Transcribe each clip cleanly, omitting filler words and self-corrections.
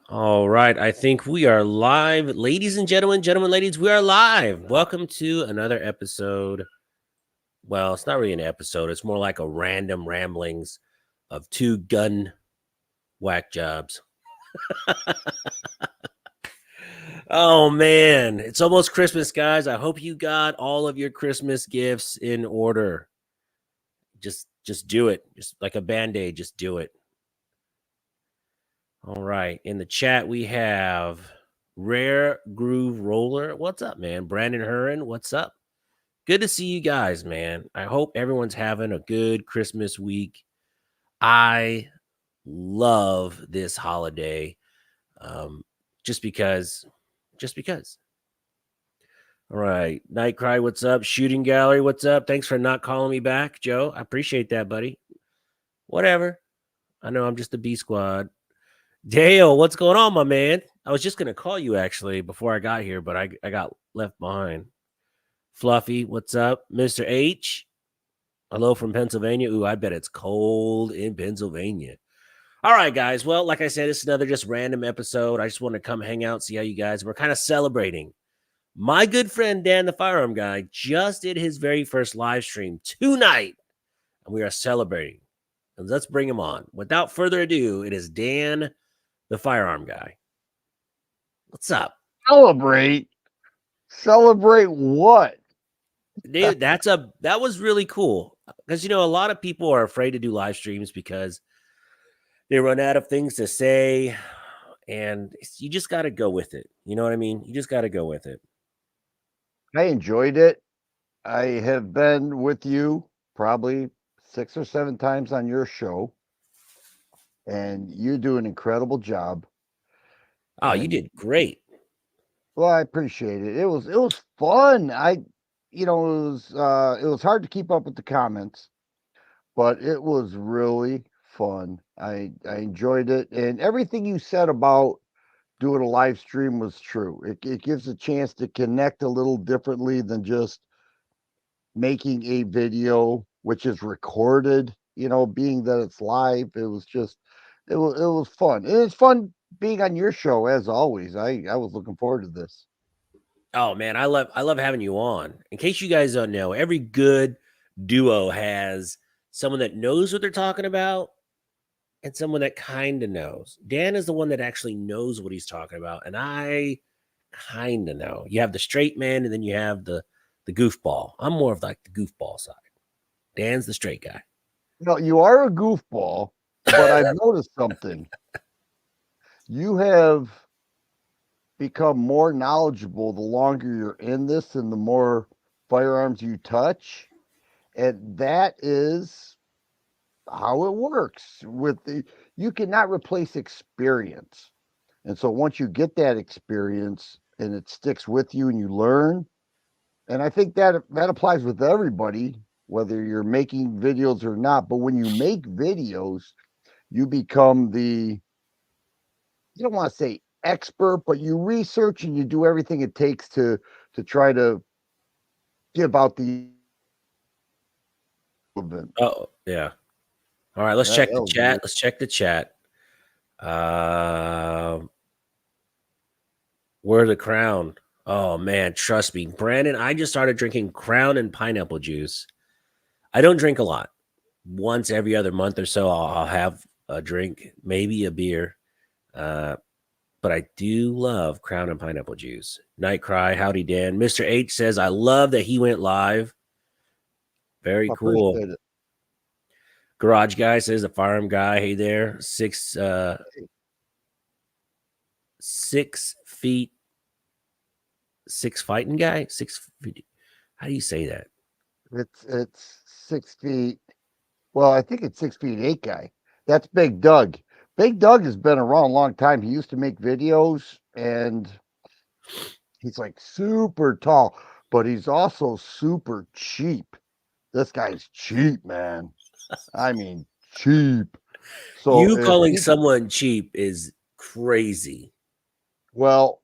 All right, I think we are live. Ladies and gentlemen, ladies, we are live. Welcome to another episode. Well, it's not really an episode, it's more like a random ramblings of two gun whack jobs. Oh man, it's almost Christmas, guys. I hope you got all of your Christmas gifts in order. Just do it. Just like a band-aid, just do it. All right. In the chat, we have Rare Groove Roller. What's up, man? Brandon Herron, what's up? Good to see you guys, man. I hope everyone's having a good Christmas week. I love this holiday um, just because. Just because. All right. Nightcry, what's up? Shooting Gallery, what's up? Thanks for not calling me back, Joe. I appreciate that, buddy. Whatever. I know I'm just the B squad. Dale, what's going on, my man? I was just gonna call you actually before I got here, but I got left behind. Fluffy, what's up? Mr. H, hello from Pennsylvania. Ooh, I bet it's cold in Pennsylvania. All right, guys. Well, like I said, it's another just random episode. I just want to come hang out, see how you guys. We're kind of celebrating. My good friend Dan the Firearm Guy just did his very first live stream tonight, and we are celebrating. And let's bring him on. Without further ado, it is Dan the Firearm Guy. What's up? Celebrate? Celebrate what? Dude, that was really cool. Because a lot of people are afraid to do live streams because they run out of things to say. And you just gotta go with it. You know what I mean? You just gotta go with it. I enjoyed it. I have been with you probably 6 or 7 times on your show, and you do an incredible job. Oh, you And did great. well, I appreciate it. It was fun. It was hard to keep up with the comments, but it was really fun. I enjoyed it, and everything you said about doing a live stream was true. It gives a chance to connect a little differently than just making a video which is recorded, being that it's live. It was fun. It was fun being on your show as always. I was looking forward to this. Oh man, I love having you on. In case you guys don't know, every good duo has someone that knows what they're talking about and someone that kind of knows. Dan is the one that actually knows what he's talking about, and I kind of know. You have the straight man, and then you have the goofball. I'm more of like the goofball side. Dan's the straight guy. You are a goofball, but I've noticed something. You have become more knowledgeable the longer you're in this and the more firearms you touch. And that is how it works you cannot replace experience. And so once you get that experience and it sticks with you and you learn, and I think that applies with everybody, whether you're making videos or not. But when you make videos, you become you don't want to say expert, but you research and you do everything it takes to try to give out the event. Oh yeah. All right, let's That, check that the was chat. weird. Let's check the chat. Uh, where the crown? Oh man, trust me, Brandon. I just started drinking Crown and pineapple juice. I don't drink a lot. Once every other month or so, I'll have a drink, maybe a beer. Uh, but I do love Crown and pineapple juice. Night Cry, howdy Dan. Mr. H says, I love that he went live. Very I cool. appreciate it. Garage Guy says, the firearm guy, hey there. 6 feet, 6 fighting guy? 6 feet. How do you say that? It's 6 feet. Well, I think it's 6'8" guy. That's Big Doug. Big Doug has been around a long time. He used to make videos, and he's like super tall, but he's also super cheap. This guy's cheap, man. I mean, cheap. So You if calling he, someone cheap is crazy. well,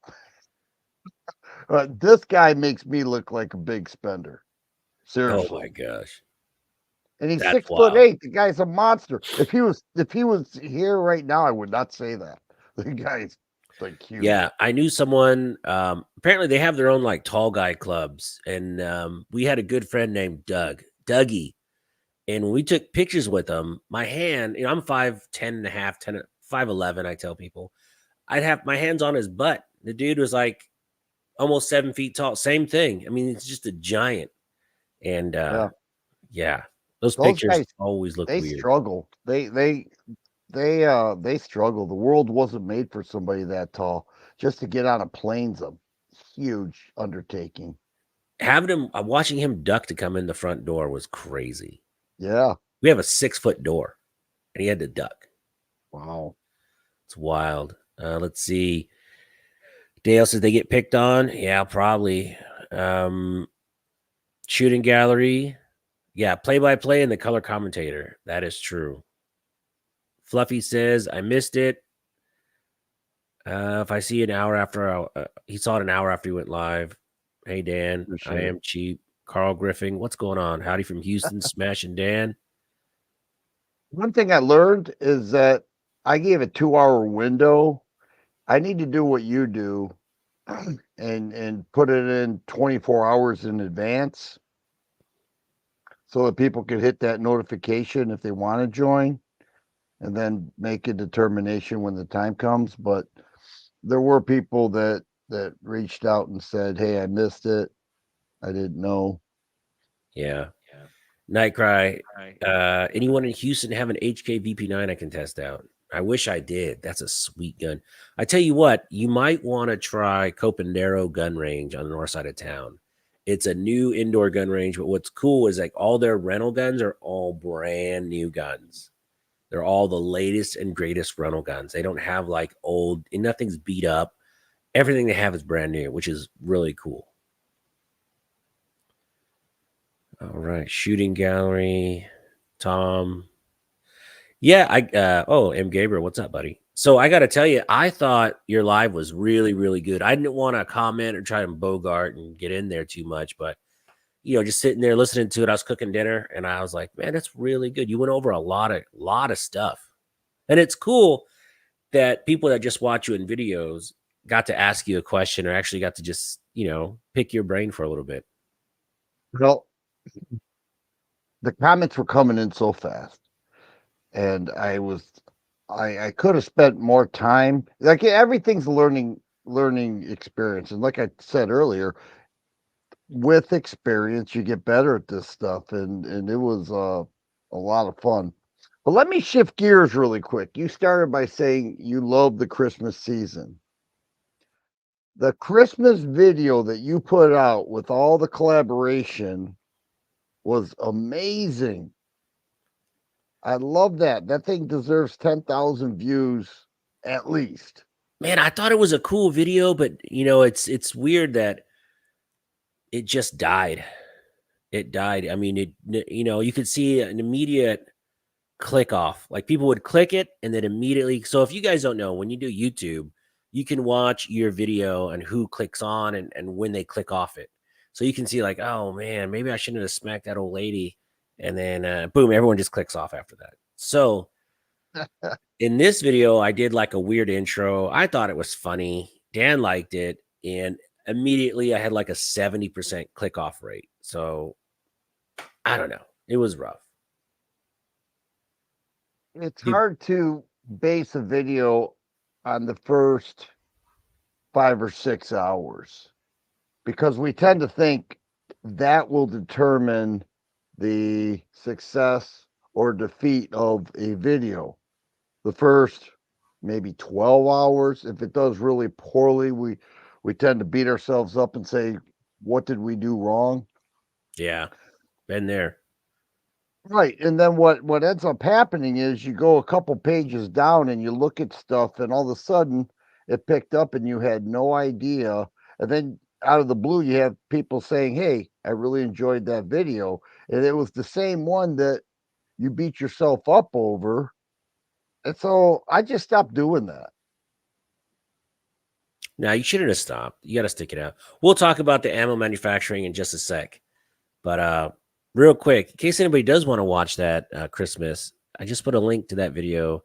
this guy makes me look like a big spender. Oh my Seriously. gosh. And he's That's six foot wild. eight. The guy's a monster. If he was here right now, I would not say that. The guy's like huge. Yeah, I knew someone. Apparently, they have their own like tall guy clubs, and we had a good friend named Dougie. And when we took pictures with him, my hand, I'm 5'10" and a half, 5'11", I tell people. I'd have my hands on his butt. The dude was like almost 7 feet tall. Same thing. I mean, it's just a giant. And Yeah, yeah, those those pictures guys, always look they weird. struggle. They struggle. The world wasn't made for somebody that tall. Just to get on a plane's a huge undertaking. Having him, watching him duck to come in the front door was crazy. Yeah. We have a 6-foot door, and he had to duck. Wow. It's wild. Let's see. Dale says they get picked on. Yeah, probably. Shooting gallery. Yeah, play by play and the color commentator. That is true. Fluffy says, I missed it. If I see an hour after, he saw it an hour after he went live. Hey, Dan, I Appreciate it. am cheap. Carl Griffin, what's going on? Howdy from Houston, Smashing Dan. One thing I learned is that I gave a 2-hour window. I need to do what you do and put it in 24 hours in advance so that people can hit that notification if they want to join and then make a determination when the time comes. But there were people that reached out and said, "Hey, I missed it. I didn't know." Yeah. Nightcry. Anyone in Houston have an HK VP9 I can test out? I wish I did. That's a sweet gun. I tell you what, you might want to try Copandero gun range on the north side of town. It's a new indoor gun range, but what's cool is like all their rental guns are all brand new guns. They're all the latest and greatest rental guns. They don't have like old, and nothing's beat up. Everything they have is brand new, which is really cool. All right, shooting gallery, Tom. Yeah, M. Gabriel, what's up, buddy? So I got to tell you, I thought your live was really, really good. I didn't want to comment or try and bogart and get in there too much, but just sitting there listening to it, I was cooking dinner, and I was like, man, that's really good. You went over a lot of stuff, and it's cool that people that just watch you in videos got to ask you a question or actually got to just pick your brain for a little bit. Well, the comments were coming in so fast, and I could have spent more time. Like everything's learning experience, and like I said earlier, with experience you get better at this stuff, and it was a lot of fun. But let me shift gears really quick. You started by saying you love the Christmas season. The Christmas video that you put out with all the collaboration was amazing. I love that. That thing deserves 10,000 views at least. Man, I thought it was a cool video, but it's weird that it just died. It died. I mean, you could see an immediate click off. Like people would click it and then immediately. So if you guys don't know, when you do YouTube, you can watch your video and who clicks on and when they click off it. So you can see like, oh man, maybe I shouldn't have smacked that old lady. And then boom, everyone just clicks off after that. So in this video, I did like a weird intro. I thought it was funny. Dan liked it. And immediately I had like a 70% click off rate. So I don't know. It was rough. It's hard to base a video on the first 5 or 6 hours because we tend to think that will determine the success or defeat of a video. The first maybe 12 hours, if it does really poorly, we tend to beat ourselves up and say, what did we do wrong? Yeah, been there. Right. And then what ends up happening is you go a couple pages down and you look at stuff, and all of a sudden it picked up and you had no idea. And then out of the blue, you have people saying, "Hey, I really enjoyed that video." And it was the same one that you beat yourself up over. And so I just stopped doing that. Now you shouldn't have stopped. You got to stick it out. We'll talk about the ammo manufacturing in just a sec. But real quick, in case anybody does want to watch that Christmas, I just put a link to that video.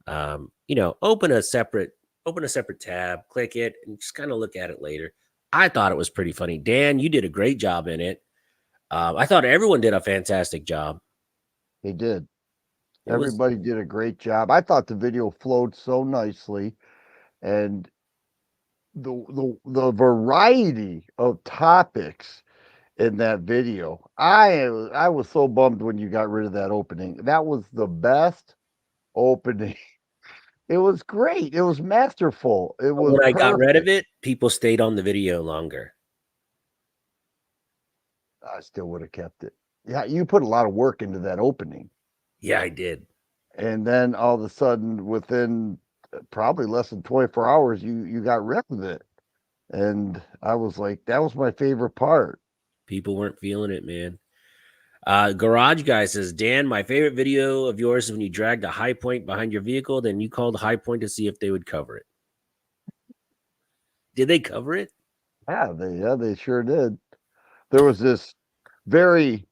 Open a separate open a separate tab, click it, and just kind of look at it later. I thought it was pretty funny. Dan, you did a great job in it. I thought everyone did a fantastic job. They did. It was Everybody did a great job. I thought the video flowed so nicely, and the variety of topics in that video. I was so bummed when you got rid of that opening. That was the best opening. It was great. It was masterful. It was when I got rid of perfect. it, people stayed on the video longer. I still would have kept it. Yeah, you put a lot of work into that opening. Yeah, I did. And then all of a sudden, within probably less than 24 hours, you got rid of it. And I was like, that was my favorite part. People weren't feeling it, man. Garage Guy says, Dan, my favorite video of yours is when you dragged a high point behind your vehicle, then you called high point to see if they would cover it. Did they cover it? Yeah, they sure did. There was this very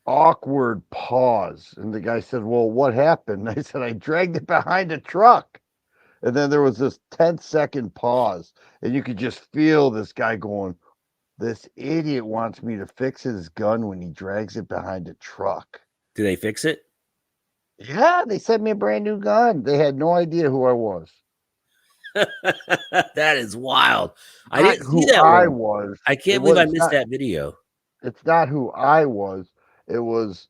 awkward pause, and the guy said, "Well, what happened?" I said, "I dragged it behind a truck." And then there was this 10-second pause, and you could just feel this guy going, "This idiot wants me to fix his gun when he drags it behind a truck." Did they fix it? Yeah, they sent me a brand new gun. They had no idea who I was. That is wild. I Not didn't see who that I one. was. I It can't believe was I missed that video. it's not who I was. It was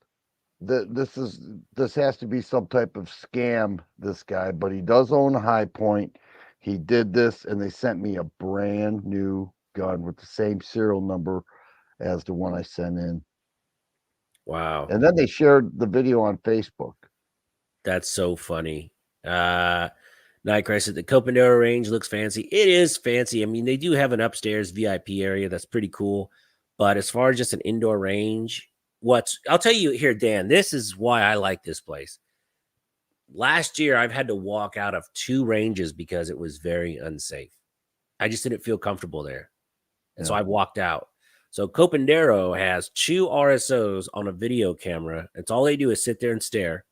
this has to be some type of scam, this guy, but he does own a High Point. He did this, and they sent me a brand new gun with the same serial number as the one I sent in. Wow. And then they shared the video on Facebook. That's so funny. Nightcrawler said the Copenhagen range looks fancy. It is fancy. I mean, they do have an upstairs VIP area that's pretty cool. But as far as just an indoor range, I'll tell you here, Dan, this is why I like this place. Last year, I've had to walk out of 2 ranges because it was very unsafe. I just didn't feel comfortable there. And so Yeah. I walked out. So Copendero has 2 RSOs on a video camera. It's all they do is sit there and stare.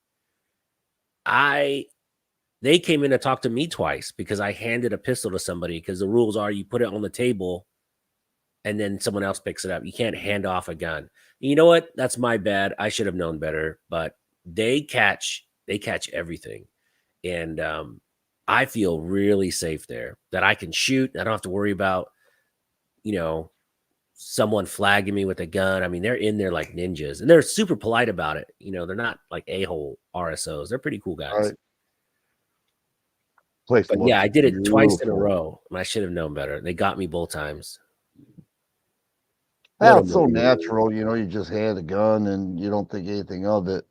They came in to talk to me twice because I handed a pistol to somebody because the rules are you put it on the table and then someone else picks it up. You can't hand off a gun. You know what? That's my bad. I should have known better, but they catch everything. And I feel really safe there that I can shoot. I don't have to worry about, someone flagging me with a gun. I mean, they're in there like ninjas and they're super polite about it. They're not like a-hole RSOs. They're pretty cool guys. Right. Place But yeah, looks I did it twice in a beautiful. row, and I should have known better. They got me both times. Well, Little it's so movie. natural, you just hand a gun and you don't think anything of it.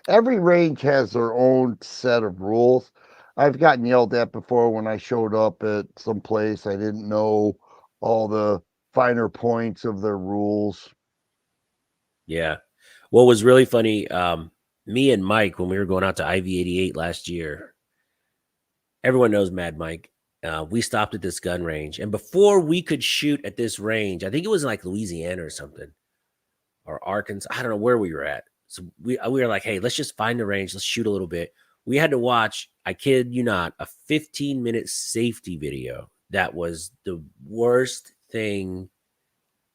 Every range has their own set of rules. I've gotten yelled at before when I showed up at some place. I didn't know all the finer points of their rules. Yeah. What was really funny, me and Mike, when we were going out to IV-88 last year, everyone knows Mad Mike. We stopped at this gun range, and before we could shoot at this range, I think it was like Louisiana or something, or Arkansas. I don't know where we were at. So we were like, hey, let's just find the range. Let's shoot a little bit. We had to watch, I kid you not, a 15-minute safety video. That was the worst thing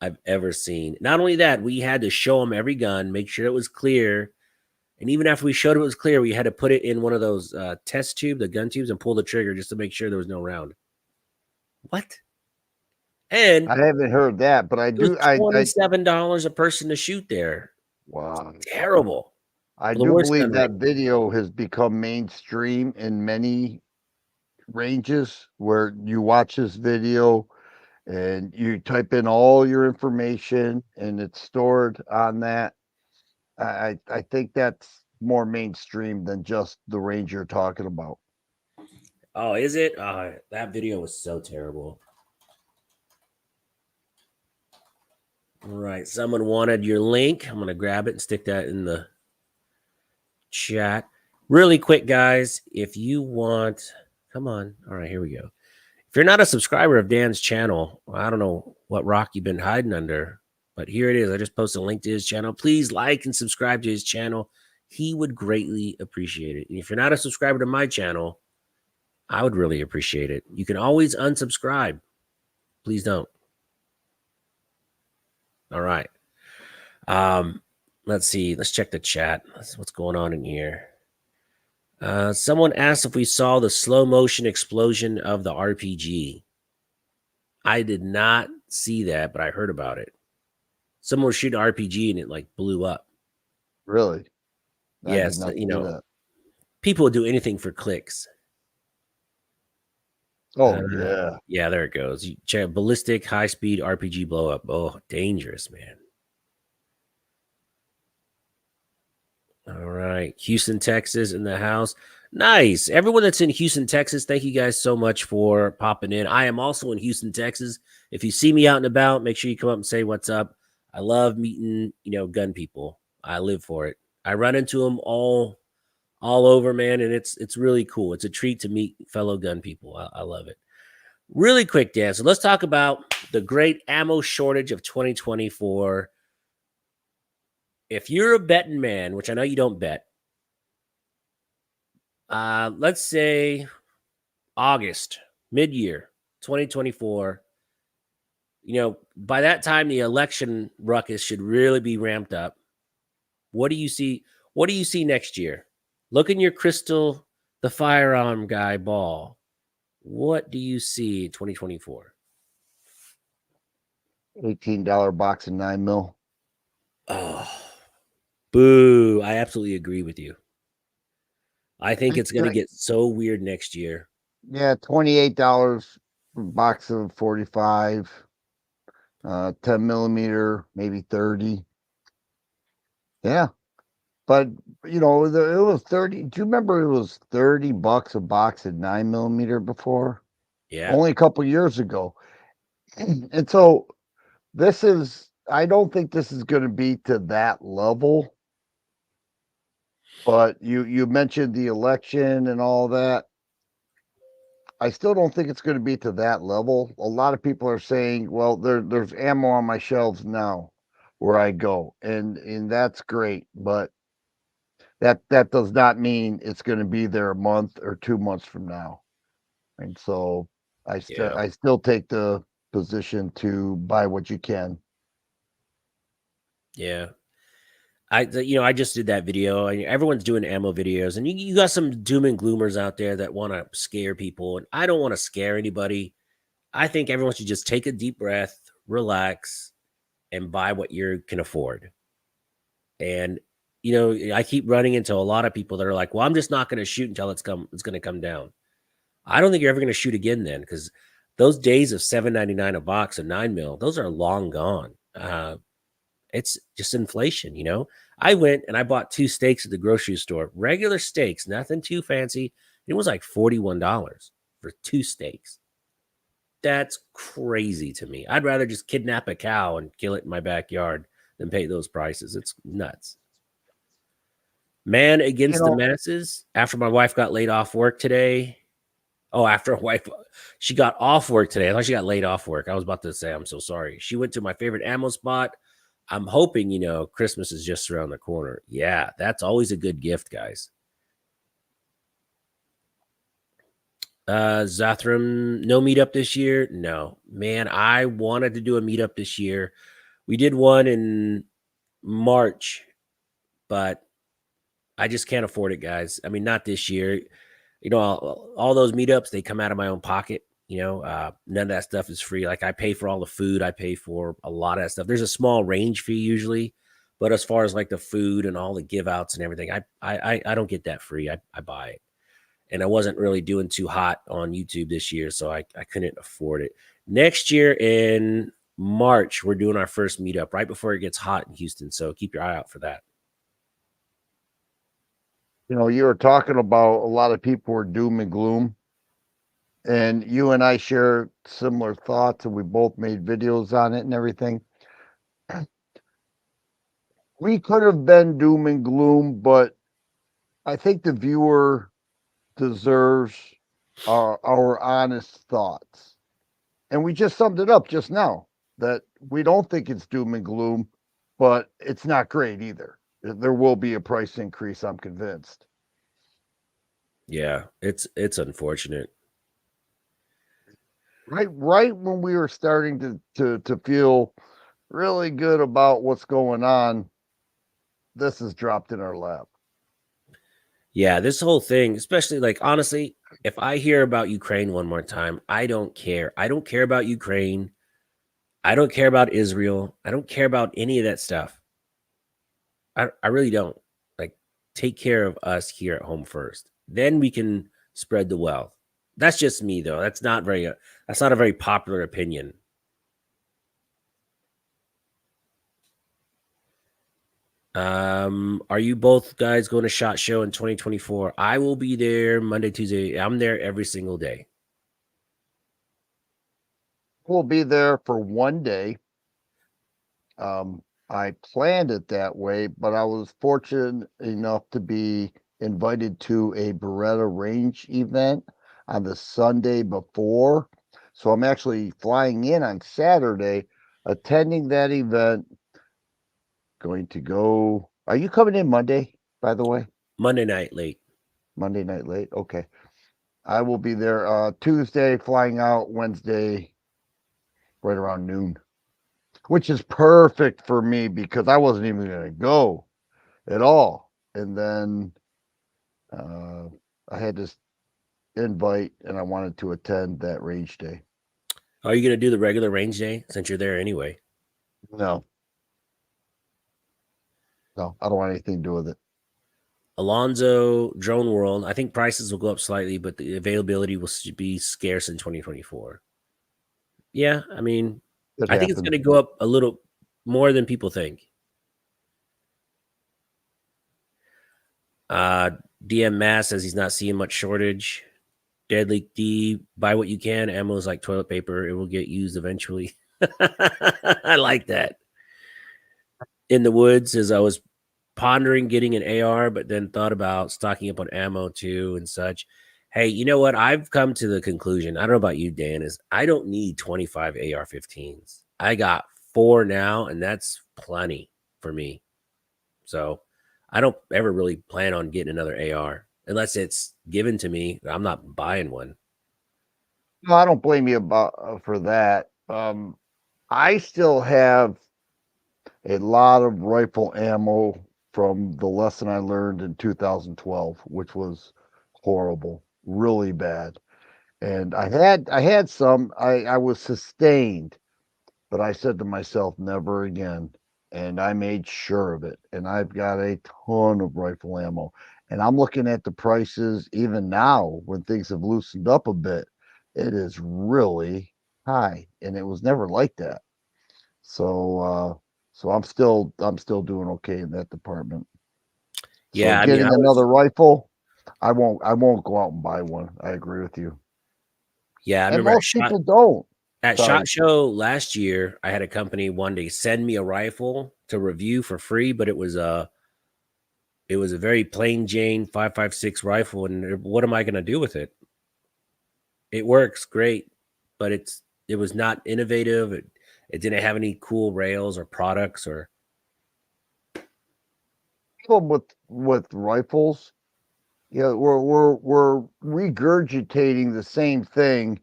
I've ever seen. Not only that, we had to show them every gun, make sure it was clear. And even after we showed it was clear, we had to put it in one of those test tube, the gun tubes, and pull the trigger just to make sure there was no round. What? And I haven't heard that, but I it was do. I $27 a person to shoot there. wow. Terrible. I The do worst believe gun that range. video has become mainstream in many ranges where you watch this video and you type in all your information and it's stored on that. I think that's more mainstream than just the range you're talking about. Oh, is it? That video was so terrible. All right. Someone wanted your link. I'm going to grab it and stick that in the chat. Really quick, guys. If you want, come on. All right, here we go. If you're not a subscriber of Dan's channel, I don't know what rock you've been hiding under, but here it is. I just posted a link to his channel. Please like and subscribe to his channel. He would greatly appreciate it. And if you're not a subscriber to my channel, I would really appreciate it. You can always unsubscribe. Please don't. All right. Um, let's see. Let's check the chat. What's going on in here? Someone asked if we saw the slow motion explosion of the RPG. I did not see that, but I heard about it. Someone was shooting RPG and it like blew up. Really? I did Yes, not see that. people will do anything for clicks. Oh, yeah. Yeah, there it goes. You check ballistic high speed RPG blow up. Oh, dangerous, man. All right. Houston, Texas in the house. Nice. Everyone that's in Houston, Texas, thank you guys so much for popping in. I am also in Houston, Texas. If you see me out and about, make sure you come up and say what's up. I love meeting, gun people. I live for it. I run into them all over, man, and it's really cool. It's a treat to meet fellow gun people. I love it. Really quick, Dan. So let's talk about the great ammo shortage of 2024. If you're a betting man, which I know you don't bet, let's say August, mid-year, 2024. By that time, the election ruckus should really be ramped up. What do you see? What do you see next year? Look in your crystal, the firearm guy ball. What do you see in 2024? $18 box of 9mm. Oh, boo. I absolutely agree with you. I think it's going to get so weird next year. Yeah, $28 box of 45, 10mm, maybe 30. Yeah. But it was 30. Do you remember it was $30 a box of 9mm before? Yeah. Only a couple years ago. And so I don't think this is going to be to that level. But you mentioned the election and all that. I still don't think it's going to be to that level. A lot of people are saying, well, there's ammo on my shelves now where I go. And that's great, but that does not mean it's going to be there a month or 2 months from now. And so I still take the position to buy what you can. Yeah. I just did that video. Everyone's doing ammo videos, and you got some doom and gloomers out there that want to scare people. And I don't want to scare anybody. I think everyone should just take a deep breath, relax, and buy what you can afford. And I keep running into a lot of people that are like, "Well, I'm just not going to shoot until it's going to come down." I don't think you're ever going to shoot again then, because those days of $7.99 a box of 9mm, those are long gone. It's just inflation, I went and I bought 2 steaks at the grocery store, regular steaks, nothing too fancy. It was like $41 for 2 steaks. That's crazy to me. I'd rather just kidnap a cow and kill it in my backyard than pay those prices. It's nuts. Man against the masses. After my wife got laid off work today. Oh, after a wife, she got off work today. I thought she got laid off work. I was about to say, I'm so sorry. She went to my favorite ammo spot. I'm hoping, Christmas is just around the corner. Yeah, that's always a good gift, guys. Zathram, no meetup this year? No. Man, I wanted to do a meetup this year. We did one in March, but I just can't afford it, guys. I mean, not this year. All those meetups, they come out of my own pocket. None of that stuff is free. Like, I pay for all the food. I pay for a lot of that stuff. There's a small range fee usually, but as far as like the food and all the give outs and everything, I don't get that free. I buy it. And I wasn't really doing too hot on YouTube this year, so I couldn't afford it. Next year in March, we're doing our first meetup right before it gets hot in Houston. So keep your eye out for that. You were talking about a lot of people were doom and gloom. And you and I share similar thoughts, and we both made videos on it and everything. We could have been doom and gloom, but I think the viewer deserves our honest thoughts. And we just summed it up just now that we don't think it's doom and gloom, but it's not great either. There will be a price increase, I'm convinced. Yeah, it's unfortunate. right when we were starting to feel really good about what's going on, this is dropped in our lap. Yeah, this whole thing, especially like honestly, if I hear about Ukraine one more time, I don't care. I don't care about Ukraine. I don't care about Israel. I don't care about any of that stuff. I really don't. Like, take care of us here at home first. Then we can spread the wealth. That's just me though. That's not a very popular opinion. Are you both guys going to SHOT Show in 2024? I will be there Monday, Tuesday. I'm there every single day. We'll be there for one day. I planned it that way, but I was fortunate enough to be invited to a Beretta range event on the Sunday before. So I'm actually flying in on Saturday, attending that event, going to go. Are you coming in Monday, by the way? Monday night late. Monday night late? Okay. I will be there Tuesday, flying out Wednesday right around noon, which is perfect for me because I wasn't even going to go at all. And then uh, I had this invite and I wanted to attend that range day. Are you going to do the regular range day since you're there anyway? No, no, I don't want anything to do with it. Alonzo Drone World. I think prices will go up slightly, but the availability will be scarce in 2024. Yeah, I mean, It I think it's going happens. to go up a little more than people think. Uh, DM Mass says he's not seeing much shortage. Deadly D, buy what you can. Ammo is like toilet paper; it will get used eventually. I like that. In the woods, as I was pondering getting an AR, but then thought about stocking up on ammo too and such. Hey, you know what? I've come to the conclusion. I don't know about you, Dan. Is I don't need 25 AR-15s. I got 4 now, and that's plenty for me. So I don't ever really plan on getting another AR unless it's given to me. I'm not buying one. No, I don't blame you about for that. I still have a lot of rifle ammo from the lesson I learned in 2012, which was horrible, really bad. And I had some. I was sustained, but I said to myself, never again. And I made sure of it. And I've got a ton of rifle ammo. And I'm looking at the prices even now when things have loosened up a bit. It is really high. And it was never like that. So so I'm still doing okay in that department. So Yeah, I mean, I getting was. another rifle, I won't go out and buy one. I agree with you. Yeah, I And remember most people don't. at Sorry. SHOT Show last year. I had a company one day send me a rifle to review for free, but it was a very plain Jane 5.56 rifle, and what am I going to do with it? It works great, but it was not innovative. It didn't have any cool rails or products or. Problem with rifles, yeah, we're regurgitating the same thing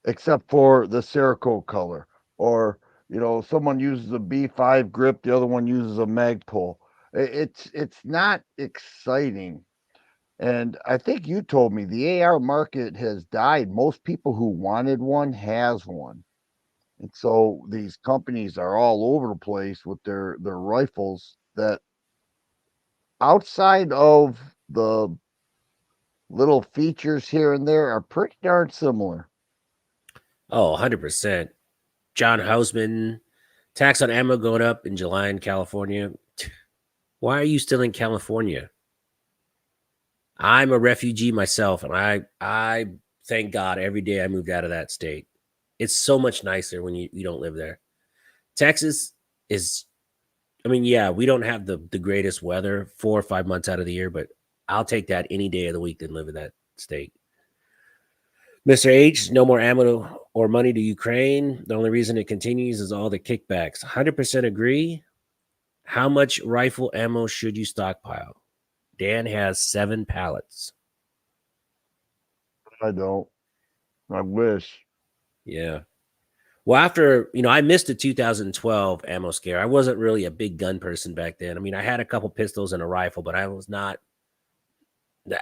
except for the Cerakote color. Or, someone uses a B5 grip, the other one uses a Magpul. It's not exciting. And I think you told me the AR market has died. Most people who wanted one has one. And so these companies are all over the place with their rifles that outside of the little features here and there are pretty darn similar. Oh, 100%. John Hausman, tax on ammo going up in July in California. Why are you still in California? I'm a refugee myself, and I thank God every day I moved out of that state. It's so much nicer when you don't live there. Texas is, I mean, yeah, we don't have the greatest weather 4 or 5 months out of the year, but I'll take that any day of the week than live in that state. Mr. H, no more ammo or money to Ukraine. The only reason it continues is all the kickbacks. 100% agree. How much rifle ammo should you stockpile? Dan has 7 pallets. I don't. I wish. Yeah. Well, after, I missed the 2012 ammo scare. I wasn't really a big gun person back then. I mean, I had a couple pistols and a rifle, but I was not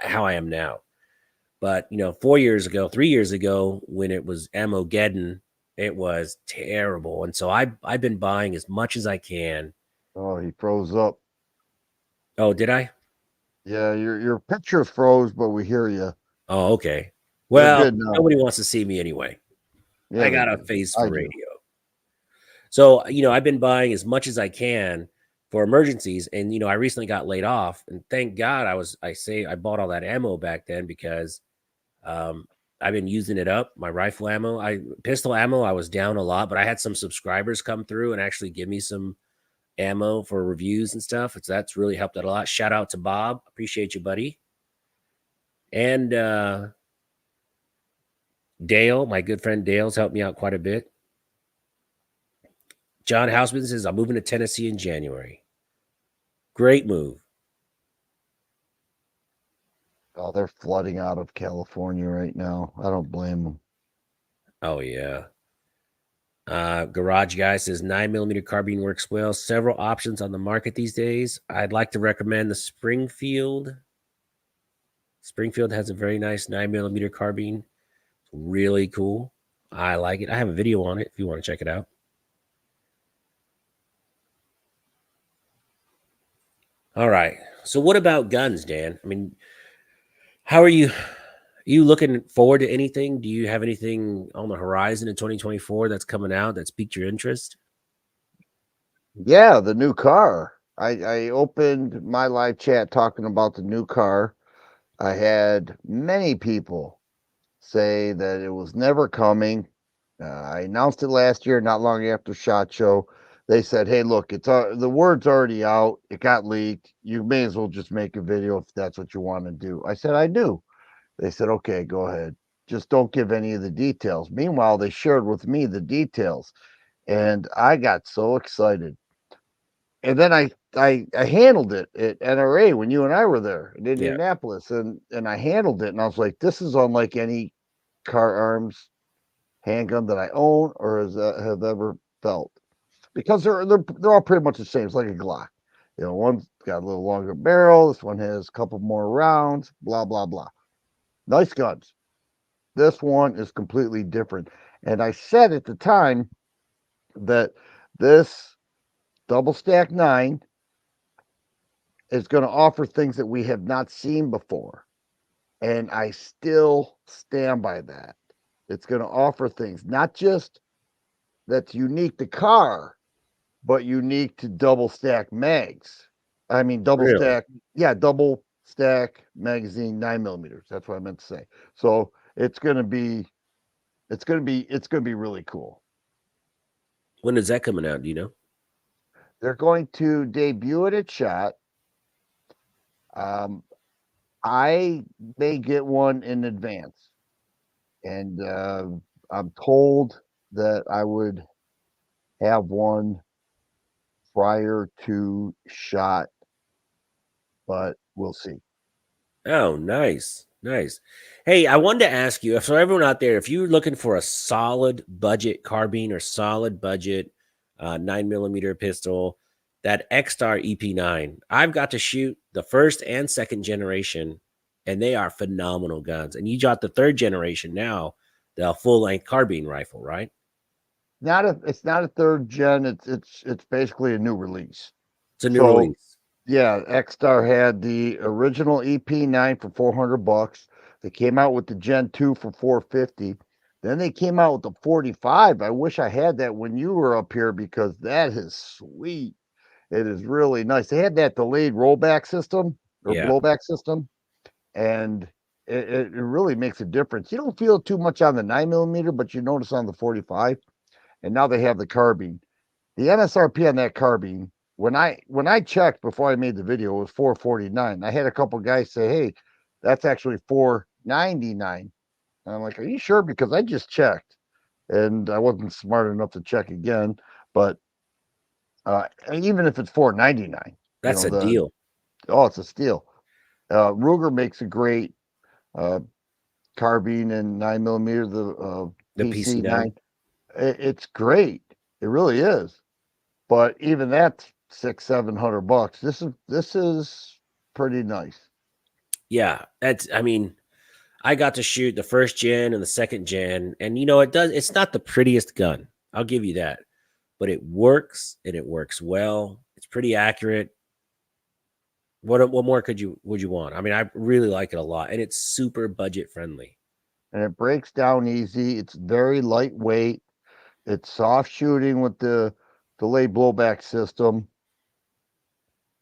how I am now. But, 4 years ago, 3 years ago, when it was Ammogeddon, it was terrible. And so I've been buying as much as I can. Oh, he froze up. Oh, did I? Yeah, your picture froze, but we hear you. Oh, okay. You're Well, good now. nobody wants to see me anyway. Yeah, I they got a do. face for I do. radio. So, I've been buying as much as I can for emergencies. And, I recently got laid off. And thank God I bought all that ammo back then because um, I've been using it up. My rifle ammo, pistol ammo, I was down a lot, but I had some subscribers come through and actually give me some ammo for reviews and stuff. That's really helped out a lot. Shout out to Bob. Appreciate you, buddy. And Dale, my good friend Dale's helped me out quite a bit. John Houseman says, I'm moving to Tennessee in January. Great move. Oh, they're flooding out of California right now. I don't blame them. Oh, yeah. Garage Guy says 9mm carbine works well. Several options on the market these days. I'd like to recommend the Springfield. Springfield has a very nice 9mm carbine. Really cool. I like it. I have a video on it if you want to check it out. All right. So what about guns, Dan? I mean, how are you? Are you looking forward to anything? Do you have anything on the horizon in 2024 that's coming out that's piqued your interest? Yeah, the new car. I opened my live chat talking about the new car. I had many people say that it was never coming. I announced it last year, not long after SHOT Show. They said, "Hey, look, it's the word's already out. It got leaked. You may as well just make a video if that's what you want to do." I said, "I do." They said, "Okay, go ahead. Just don't give any of the details." Meanwhile, they shared with me the details, and I got so excited. And then I handled it at NRA when you and I were there in Yeah. Indianapolis, and I handled it, and I was like, "This is unlike any car arms handgun that I own or have ever felt," because they're all pretty much the same. It's like a Glock. One's got a little longer barrel. This one has a couple more rounds. Blah blah blah. Nice guns. This one is completely different. And I said at the time that this double stack 9 is going to offer things that we have not seen before. And I still stand by that. It's going to offer things not just that's unique to car, but unique to double stack mags. I mean, Really? double stack magazine 9mm. That's what I meant to say. So it's gonna be really cool. When is that coming out? Do you know? They're going to debut it at SHOT. Um, I may get one in advance, and I'm told that I would have one prior to SHOT, but we'll see. Oh, nice. Nice. Hey, I wanted to ask you, so everyone out there, if you're looking for a solid budget carbine or solid budget 9mm pistol, that X-Star EP9, I've got to shoot the first and second generation, and they are phenomenal guns. And you got the third generation now, the full-length carbine rifle, right? It's not a third gen. It's basically a new release. It's a new So release. yeah, X-Star had the original EP9 for $400. They came out with the Gen 2 for 450. Then they came out with the 45. I wish I had that when you were up here because that is sweet. It is really nice. They had that delayed rollback system or Yeah, blowback system, and it really makes a difference. You don't feel it too much on the 9mm, but you notice on the 45. And now they have the carbine. The MSRP on that carbine, when I checked before I made the video, it was 449. I had a couple guys say, "Hey, that's actually 499." And I'm like, "Are you sure?" Because I just checked, and I wasn't smart enough to check again. But even if it's 499, that's a the deal. it's a steal. Ruger makes a great uh, carbine and 9mm, The PC PC9. 9. It's great. It really is. But even that's $600-700. This is pretty nice. Yeah, I mean, I got to shoot the first gen and the second gen, and it's not the prettiest gun. I'll give you that. But it works, and it works well. It's pretty accurate. What more would you want? I mean, I really like it a lot, and it's super budget friendly. And it breaks down easy. It's very lightweight. It's soft shooting with the delayed blowback system.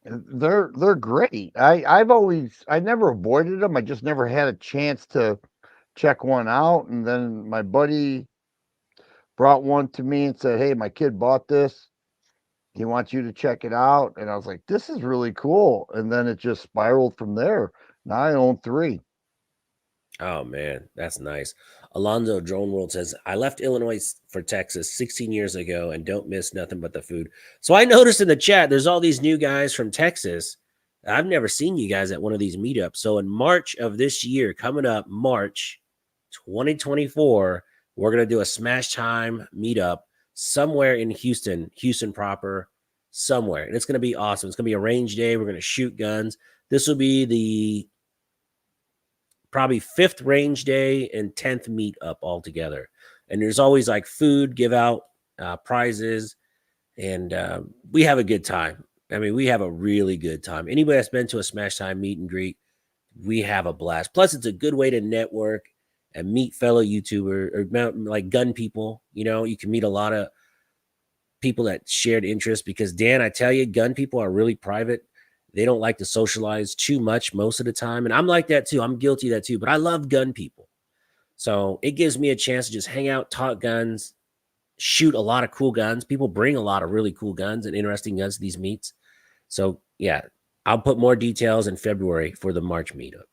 They're great. I never avoided them. I just never had a chance to check one out. And then my buddy brought one to me and said, "Hey, my kid bought this. He wants you to check it out." And I was like, "This is really cool." And then it just spiraled from there. Now I own three. Oh man, that's nice. Alonzo Drone World says, I left Illinois for Texas 16 years ago and don't miss nothing but the food. So I noticed in the chat there's all these new guys from Texas. I've never seen you guys at one of these meetups. So in March of this year, coming up, March 2024, we're gonna do a Smash Time meetup somewhere in Houston proper, somewhere. And it's gonna be awesome. It's gonna be a range day. We're gonna shoot guns. This will be the probably 5th range day and 10th meet up all together. And there's always like food, give out prizes, and we have a good time. I mean, we have a really good time. Anybody that's been to a Smash Time meet and greet, we have a blast. Plus, it's a good way to network and meet fellow YouTuber or like gun people. You can meet a lot of people that shared interest because Dan, I tell you, gun people are really private. They don't like to socialize too much most of the time. And I'm like that too. I'm guilty of that too. But I love gun people. So it gives me a chance to just hang out, talk guns, shoot a lot of cool guns. People bring a lot of really cool guns and interesting guns to these meets. So yeah, I'll put more details in February for the March meetup.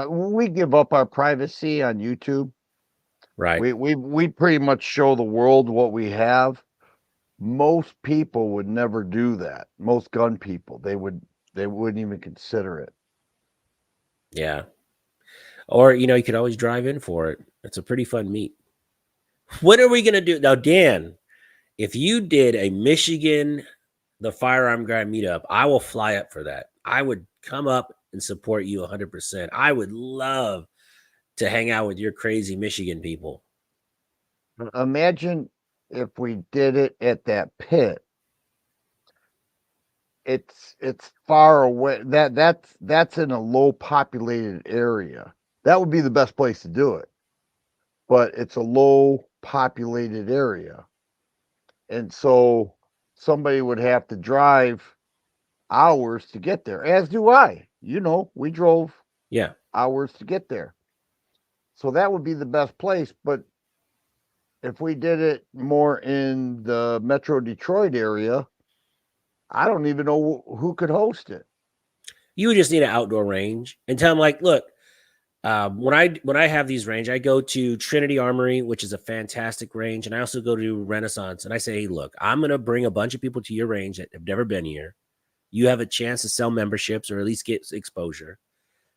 We give up our privacy on YouTube. Right. We pretty much show the world what we have. Most people would never do that. Most gun people, they wouldn't even consider it. Yeah. Or, you could always drive in for it. It's a pretty fun meet. What are we going to do? Now, Dan, if you did a Michigan, the Firearm Guy meetup, I will fly up for that. I would come up and support you 100%. I would love to hang out with your crazy Michigan people. Imagine if we did it at that pit. It's far away. That's in a low populated area. That would be the best place to do it. But it's a low populated area. And so somebody would have to drive hours to get there, as do I. We drove hours to get there. So that would be the best place. But if we did it more in the Metro Detroit area, I don't even know who could host it. You would just need an outdoor range and tell them, like, look, when I have these range, I go to Trinity Armory, which is a fantastic range, and I also go to Renaissance. And I say, hey, look, I'm going to bring a bunch of people to your range that have never been here. You have a chance to sell memberships or at least get exposure.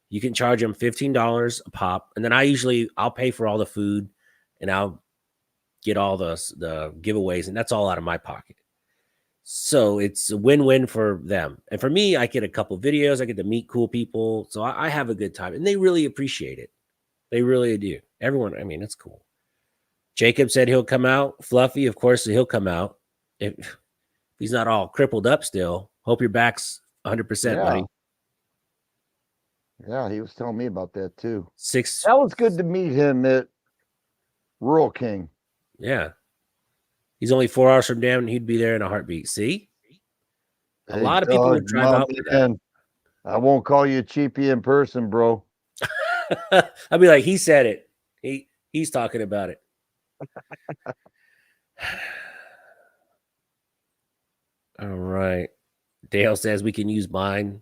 You can charge them $15 a pop, and then I'll pay for all the food, and I'll get all the giveaways, and that's all out of my pocket. So it's a win-win for them. And for me, I get a couple videos. I get to meet cool people. So I have a good time. And they really appreciate it. They really do. Everyone, I mean, it's cool. Jacob said he'll come out. Fluffy, of course, he'll come out. If he's not all crippled up still. Hope your back's 100%, buddy. Yeah, he was telling me about that too. 6. That was good to meet him at Rural King. Yeah. He's only 4 hours from down, and he'd be there in a heartbeat. See? A lot of people would drive out for that. I won't call you a cheapie in person, bro. I'll be like, he said it. He's talking about it. All right. Dale says we can use mine.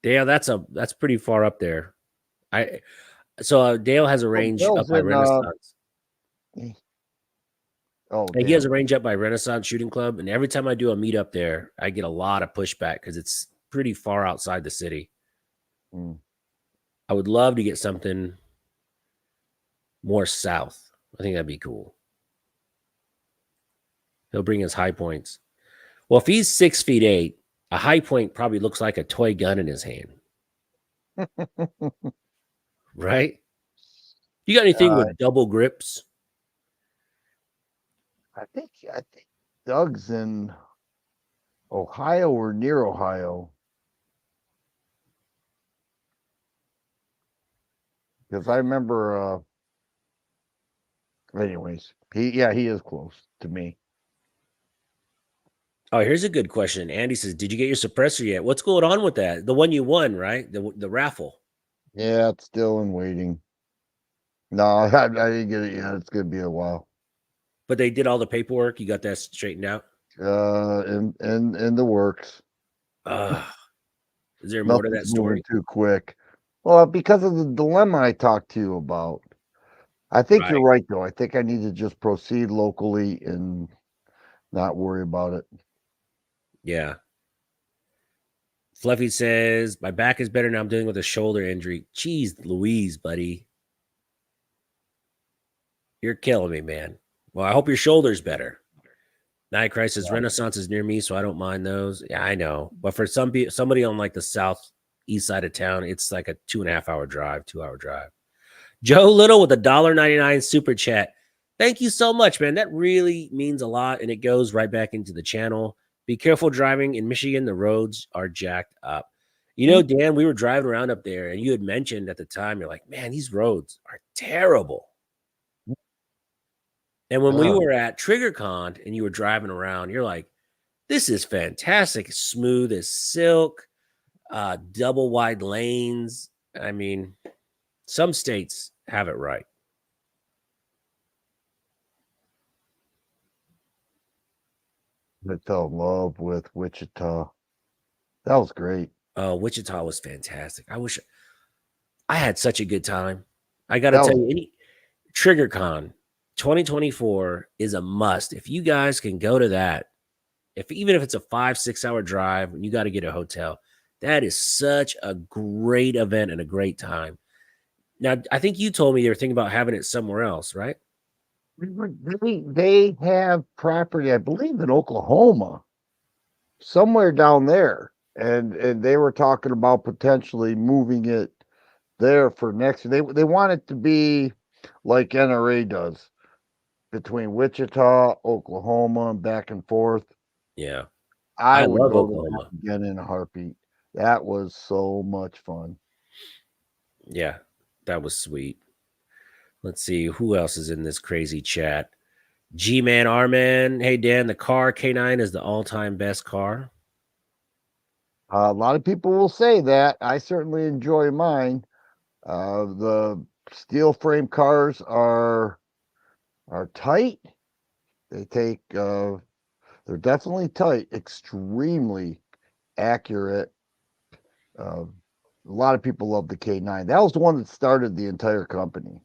Dale, that's pretty far up there. Dale has a range up by Renaissance. He has a range up by Renaissance Shooting Club, and every time I do a meet up there, I get a lot of pushback because it's pretty far outside the city. I would love to get something more south. I think that'd be cool. He'll bring his high points. Well, if he's 6'8", a high point probably looks like a toy gun in his hand, right? You got anything Uh, with double grips? I think Doug's in Ohio or near Ohio because I remember. Anyways, he is close to me. Oh, here's a good question. Andy says, "Did you get your suppressor yet? What's going on with that? The one you won, right? The raffle." Yeah, it's still in waiting. No, I didn't get it yet. It's gonna be a while. But they did all the paperwork. You got that straightened out. In the works. Uh, is there more to that Nothing's moving story? too quick. Well, because of the dilemma I talked to you about. I think you're Right. right, though. I think I need to just proceed locally and not worry about it. Yeah. Fluffy says, "My back is better now. I'm dealing with a shoulder injury." Jeez Louise, buddy. You're killing me, man. Well, I hope your shoulder's better. Night Christ says, "Renaissance is near me, so I don't mind those." Yeah, I know. But for somebody on like the southeast side of town, it's like a 2.5 hour drive, 2 hour drive. Joe Little with a $1.99 super chat. Thank you so much, man. That really means a lot, and it goes right back into the channel. Be careful driving in Michigan. The roads are jacked up. You know, Dan, we were driving around up there, and you had mentioned at the time, you're like, man, these roads are terrible. And when we Uh, were at TriggerCon and you were driving around, you're like, this is fantastic. Smooth as silk, double wide lanes. I mean, some states have it right. I fell in love with Wichita. That was great. Wichita was fantastic. I wish I had such a good time. I got to That tell was you, any TriggerCon 2024 is a must. If you guys can go to that, if even if it's a 5-6 hour drive and you got to get a hotel, that is such a great event and a great time. Now, I think you told me they were thinking about having it somewhere else, right? they have property, I believe, in Oklahoma, somewhere down there, and they were talking about potentially moving it there for next. They want it to be like NRA does between Wichita, Oklahoma, and back and forth. Yeah. I I would love go to that Oklahoma. again in a heartbeat. That was so much fun. Yeah. That was sweet. Let's see who else is in this crazy chat. G Man R Man. Hey Dan, the car K9 is the all-time best car. A lot of people will say that. I certainly enjoy mine. The steel frame cars are tight. They take they're definitely tight, extremely accurate. Uh, a lot of people love the K9. That was the one that started the entire company.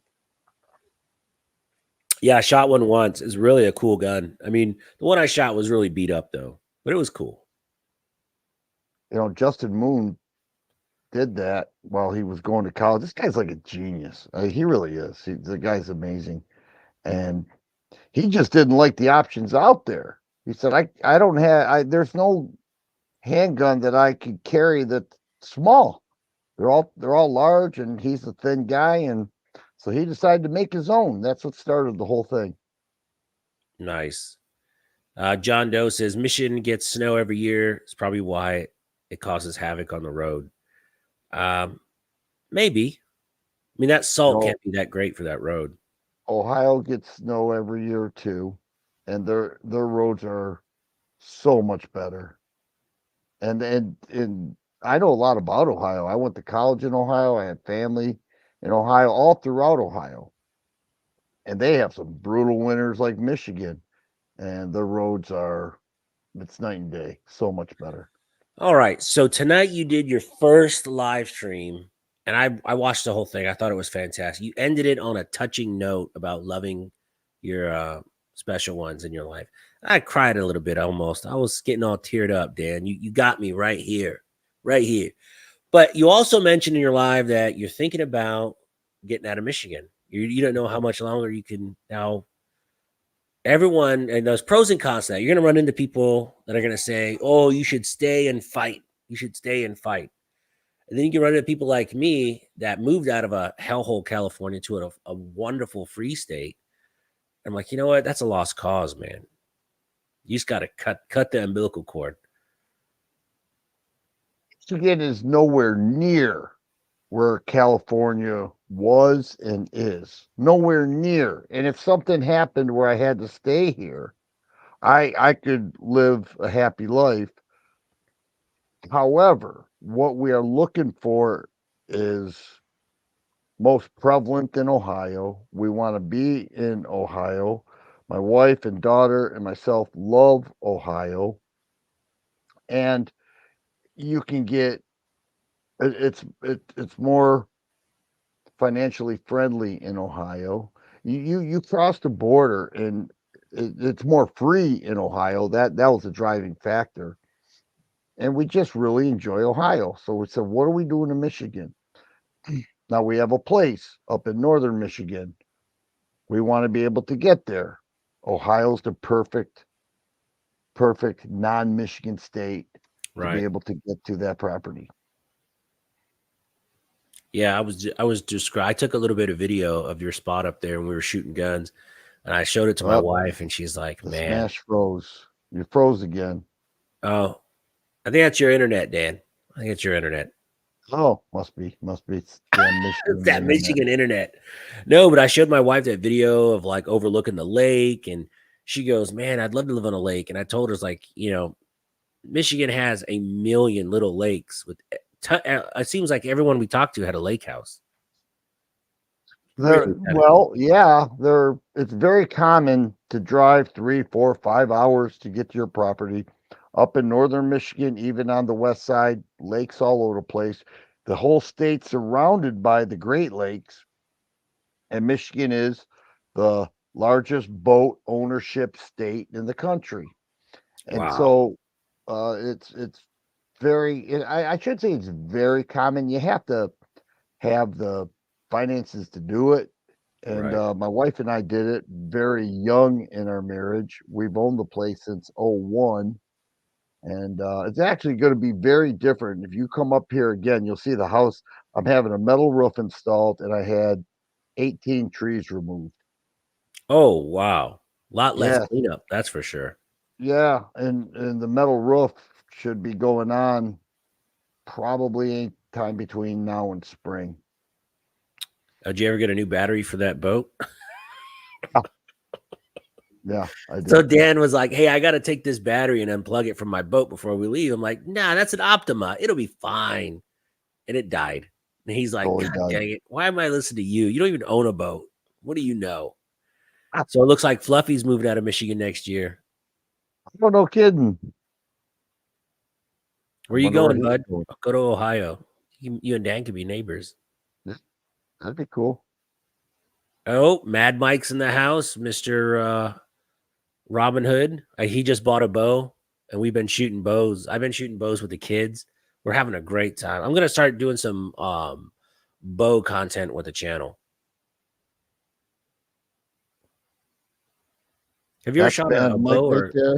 Yeah, I shot one once. It's really a cool gun. I mean, the one I shot was really beat up though, but it was cool. Justin Moon did that while he was going to college. This guy's like a genius. He really is. The guy's amazing, and he just didn't like the options out there. He said, I don't have there's no handgun that I could carry that's small. They're all large, and he's a thin guy, and so he decided to make his own. That's what started the whole thing. Nice. John Doe says Michigan gets snow every year. It's probably why it causes havoc on the road. Um, maybe. I mean, that salt No, can't be that great for that road. Ohio gets snow every year too, and their roads are so much better. And I know a lot about Ohio. I went to college in Ohio. I had family in Ohio, all throughout Ohio, and they have some brutal winters like Michigan, and their roads are it's night and day. So much better. All right. So tonight you did your first live stream, and I watched the whole thing. I thought it was fantastic. You ended it on a touching note about loving your special ones in your life. I cried a little bit almost. I was getting all teared up, Dan. You got me right here, right here. But you also mentioned in your live that you're thinking about getting out of Michigan. You don't know how much longer you can now. Everyone, and there's pros and cons to that. You're going to run into people that are going to say, "Oh, you should stay and fight. You should stay and fight." And then you can run into people like me that moved out of a hellhole California to a wonderful free state. I'm like, you know what? That's a lost cause, man. You just got to cut the umbilical cord. Michigan is nowhere near where California was and is. Nowhere near. And if something happened where I had to stay here, I could live a happy life. However, what we are looking for is most prevalent in Ohio. We want to be in Ohio. My wife and daughter and myself love Ohio. And you can get it's more financially friendly in Ohio. You cross the border and it's more free in Ohio. That was a driving factor. And we just really enjoy Ohio. So we said, what are we doing in Michigan? Now we have a place up in northern Michigan. We want to be able to get there. Ohio's the perfect non-Michigan state to be Right. able to get to that property. Yeah, I was I took a little bit of video of your spot up there when we were shooting guns, and I showed it to my Well, wife, and she's like, the "Man, smash froze. You froze again. oh, I think that's your internet, Dan. I think it's your internet. Oh, must be. It's damn It's Michigan that internet. Michigan internet." No, but I showed my wife that video of like overlooking the lake, and she goes, "Man, I'd love to live on a lake." And I told her, it's like, Michigan has a million little lakes with. It seems like everyone we talked to had a lake house. There, Really kind of cool. well, yeah, there. It's very common to drive 3, 4, 5 hours to get to your property. Up in northern Michigan, even on the west side, lakes all over the place. The whole state's surrounded by the Great Lakes, and Michigan is the largest boat ownership state in the country. And Wow. so, it's very. I should say it's very common. You have to have the finances to do it. And Right. my wife and I did it very young in our marriage. We've owned the place since '01, and it's actually going to be very different. If you come up here again, you'll see the house. I'm having a metal roof installed, and I had 18 trees removed. Oh, wow. Lot less Yeah, cleanup, that's for sure. yeah, and the metal roof should be going on probably any time between now and spring. Did you ever get a new battery for that boat? Ah, yeah, I So did. Dan was like, "Hey, I got to take this battery and unplug it from my boat before we leave." I'm like, "Nah, that's an Optima. It'll be fine." And it died. And he's like, Totally "God died. dang it. Why am I listening to you? You don't even own a boat. What do you know?" Ah, So it looks like Fluffy's moving out of Michigan next year. oh, no kidding. I Where you wonder where going, he's bud? going. I'll go to Ohio. You and Dan could be neighbors. Yeah, that'd be cool. Oh, Mad Mike's in the house, Mr. Robin Hood. He just bought a bow, and we've been shooting bows. I've been shooting bows with the kids. We're having a great time. I'm gonna start doing some bow content with the channel. Have you ever That's shot a band Mike bow, right or there.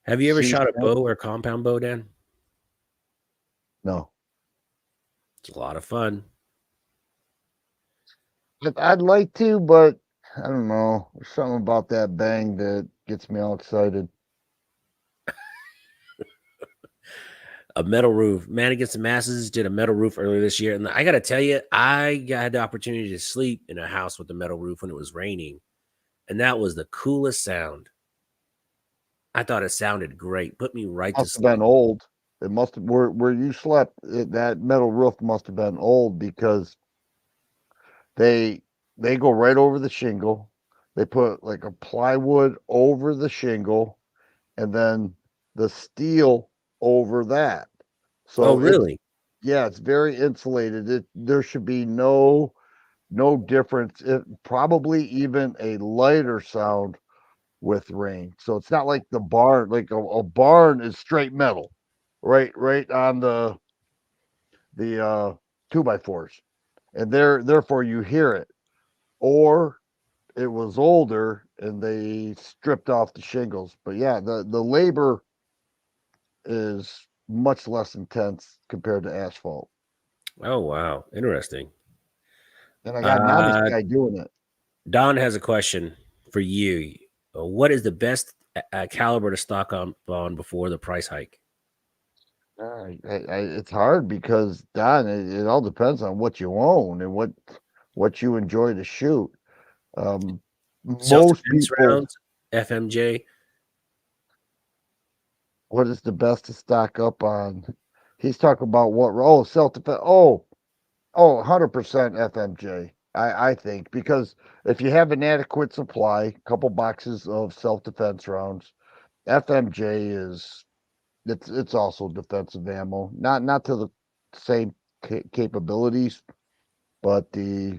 have you ever See, shot a bow or compound bow, Dan? no, It's a lot of fun. I'd like to, but I don't know. There's something about that bang that gets me all excited. A metal roof, Man Against the Masses did a metal roof earlier this year, and I gotta tell you, had the opportunity to sleep in a house with a metal roof when it was raining, and that was the coolest sound. I thought it sounded great. Put me right to Must have been sleep. old. It must have where you slept. That metal roof must have been old because they they go right over the shingle. They put like a plywood over the shingle, and then the steel over that. Oh, So it's really? yeah, it's very insulated. There should be no difference. It probably even a lighter sound with rain. So it's not like the barn, like a barn is straight metal, right on the 2x4s, and therefore you hear it. or it was older and they stripped off the shingles. But yeah, the labor is much less intense compared to asphalt. Oh wow, interesting. And I got an honest Uh, guy doing it. Don has a question for you. What is the best caliber to stock on before the price hike? It's hard because Don, it all depends on what you own and what you enjoy to shoot. Um, Self most defense people, rounds, FMJ. what is the best to stock up on? He's talking about what? Oh, self defense. Oh, 100% FMJ. I think because if you have an adequate supply, a couple boxes of self defense rounds, FMJ is it's also defensive ammo. Not to the same capabilities, but the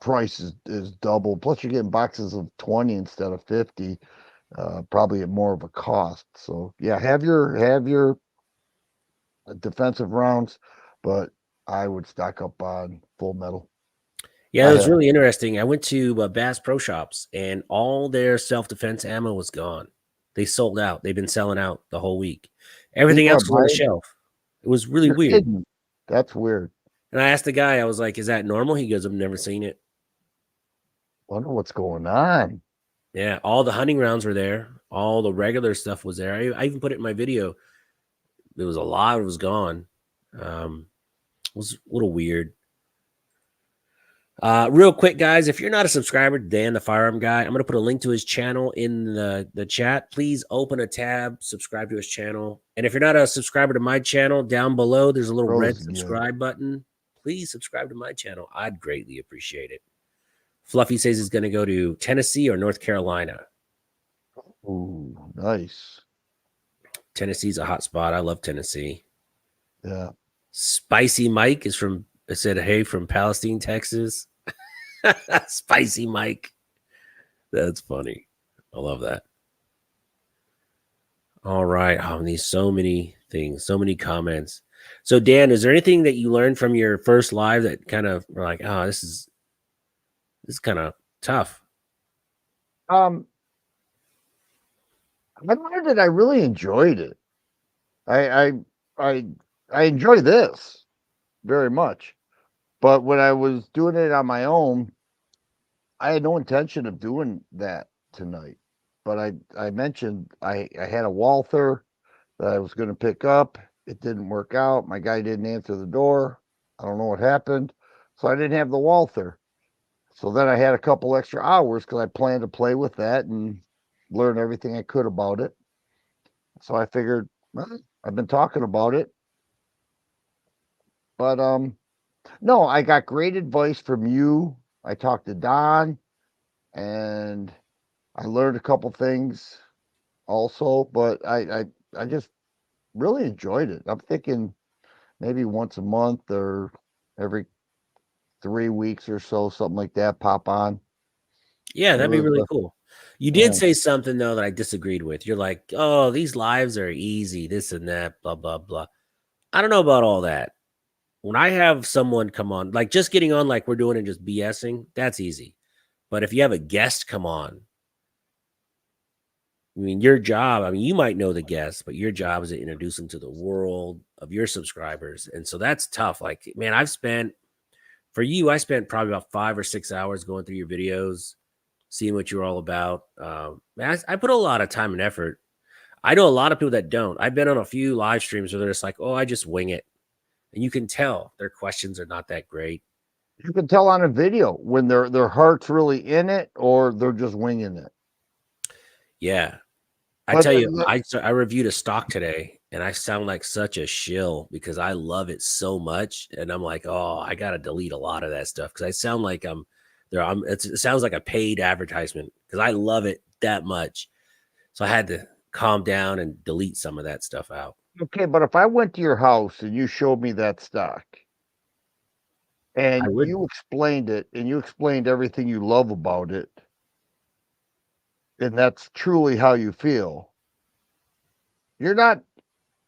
price is double. Plus, you're getting boxes of 20 instead of 50, probably at more of a cost. So yeah, have your defensive rounds, but I would stock up on full metal. Yeah, I it was have really interesting. I went to Bass Pro Shops and all their self defense ammo was gone. They sold out. They've been selling out the whole week. Everything people are else was on the buying. shelf. It was really You're weird. kidding. That's weird. And I asked the guy, I was like, "Is that normal?" He goes, "I've never seen it." Wonder what's going on. Yeah, all the hunting rounds were there. All the regular stuff was there. I even put it in my video. There was a lot. It was gone. It was a little weird. Real quick, guys, if you're not a subscriber to Dan the Firearm Guy, I'm going to put a link to his channel in the chat. Please open a tab, subscribe to his channel. And if you're not a subscriber to my channel, down below, there's a little red Rose again. subscribe button. Please subscribe to my channel. I'd greatly appreciate it. Fluffy says he's going to go to Tennessee or North Carolina. Ooh, nice. Tennessee's a hot spot. I love Tennessee. Yeah. Spicy Mike is from, I said, hey, from Palestine, Texas. Spicy Mike. That's funny. I love that. All right. Oh, these so many things, so many comments. So, Dan, is there anything that you learned from your first live that kind of were like, oh, this is kind of tough? Um, I learned that I really enjoyed it. I I I I enjoy this very much. But when I was doing it on my own, I had no intention of doing that tonight. But I mentioned I had a Walther that I was going to pick up. It didn't work out. My guy didn't answer the door. I don't know what happened. So I didn't have the Walther. So then I had a couple extra hours because I planned to play with that and learn everything I could about it. So I figured, well, I've been talking about it. But no, I got great advice from you. I talked to Don and I learned a couple things also, but I just really enjoyed it. I'm thinking maybe once a month or every 3 weeks or so, something like that, pop on. Yeah, It that'd be was really cool. You did yeah. say something though that I disagreed with. You're like, oh, these lives are easy, this and that, blah, blah, blah. I don't know about all that. When I have someone come on, like just getting on like we're doing and just BSing, that's easy. But if you have a guest come on, I mean, your job, I mean, you might know the guest, but your job is to introduce them to the world of your subscribers. And so that's tough. Like, man, for you, I spent probably about 5 or 6 hours going through your videos, seeing what you're all about. Man, I put a lot of time and effort. I know a lot of people that don't. I've been on a few live streams where they're just like, oh, I just wing it. And you can tell their questions are not that great. You can tell on a video when their heart's really in it or they're just winging it. Yeah. I But tell you, I reviewed a stock today and I sound like such a shill because I love it so much. And I'm like, oh, I got to delete a lot of that stuff because I sound like I'm there. It sounds like a paid advertisement because I love it that much. So I had to calm down and delete some of that stuff out. okay, but if I went to your house and you showed me that stock I and would. you explained it and you explained everything you love about it, and that's truly how you feel, you're not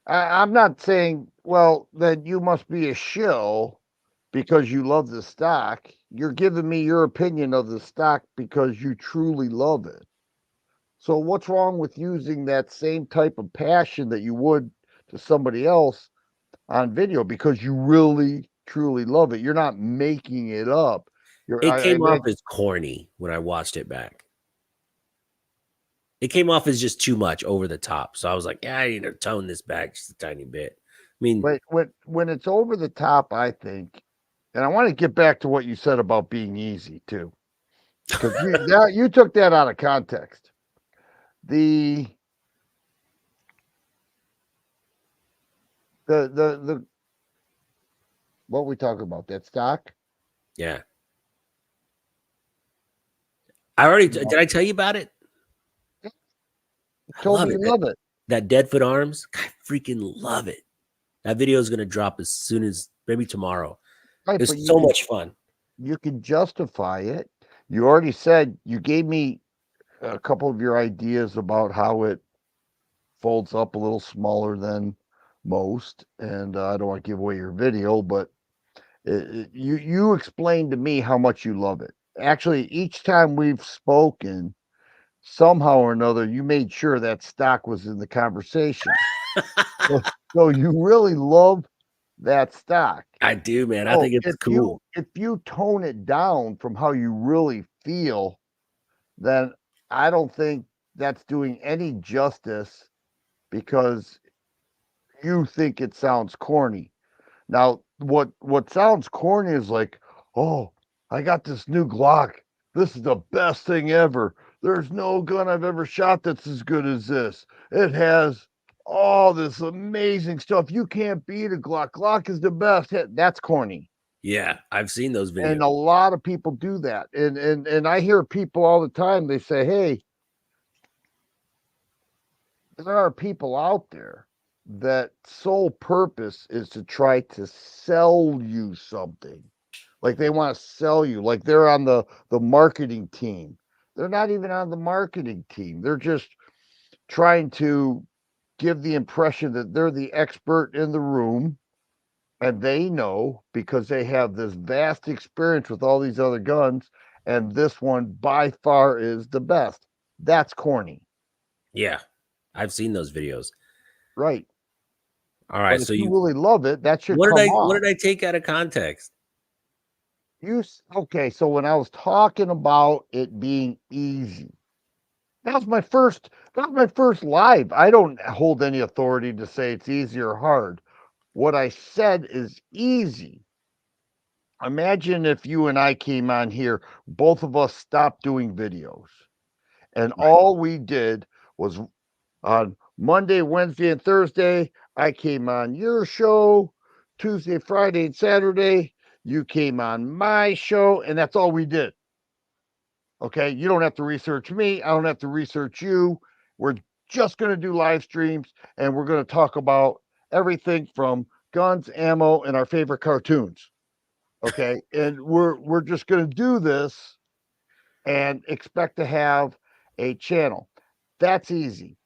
I'm not saying, well, then you must be a shill because you love the stock. You're giving me your opinion of the stock because you truly love it. So what's wrong with using that same type of passion that you would to somebody else on video because you really truly love it? You're not making it up. It I came off imagine. as corny when I watched it back. It came off as just too much over the top. So I was like, yeah, I need to tone this back just a tiny bit. I mean, But when it's over the top, I think, and I want to get back to what you said about being easy too, because you took that out of context. The the what we talking about, that stock? yeah. I already You know, did I tell you about it? you I told love me it. you love it, That Deadfoot Arms, I freaking love it. That video is gonna drop as soon as maybe tomorrow. right? It's But so much fun. you can justify it. You already said you gave me a couple of your ideas about how it folds up a little smaller than most, and I don't want to give away your video, but you explained to me how much you love it. Actually, each time we've spoken, somehow or another, you made sure that stock was in the conversation. So, so you really love that stock. I do, man. I So think it's cool. if you tone it down from how you really feel, then I don't think that's doing any justice because you think it sounds corny. Now, what sounds corny is like, "Oh, I got this new Glock. This is the best thing ever. There's no gun I've ever shot that's as good as this. It has all this amazing stuff. You can't beat a Glock. Glock is the best." That's corny. Yeah, I've seen those And videos. a lot of people do that. And I hear people all the time, they say, "Hey, there are people out there that sole purpose is to try to sell you something. Like they want to sell you, like they're on the marketing team. They're not even on the marketing team. They're just trying to give the impression that they're the expert in the room and they know because they have this vast experience with all these other guns and this one by far is the best." That's corny, Yeah, I've seen those videos. right? All But right, if so you you really love it, that should come what off. did I take out of context? Okay, so when I was talking about it being easy, that was my first live. I don't hold any authority to say it's easy or hard. What I said is easy. Imagine if you and I came on here, both of us stopped doing videos, and Right. all we did was on Monday, Wednesday, and Thursday, I came on your show. Tuesday, Friday, and Saturday, you came on my show, and that's all we did. Okay. You don't have to research me. I don't have to research you. We're just going to do live streams and we're going to talk about everything from guns, ammo, and our favorite cartoons. Okay. And we're just going to do this and expect to have a channel. That's easy.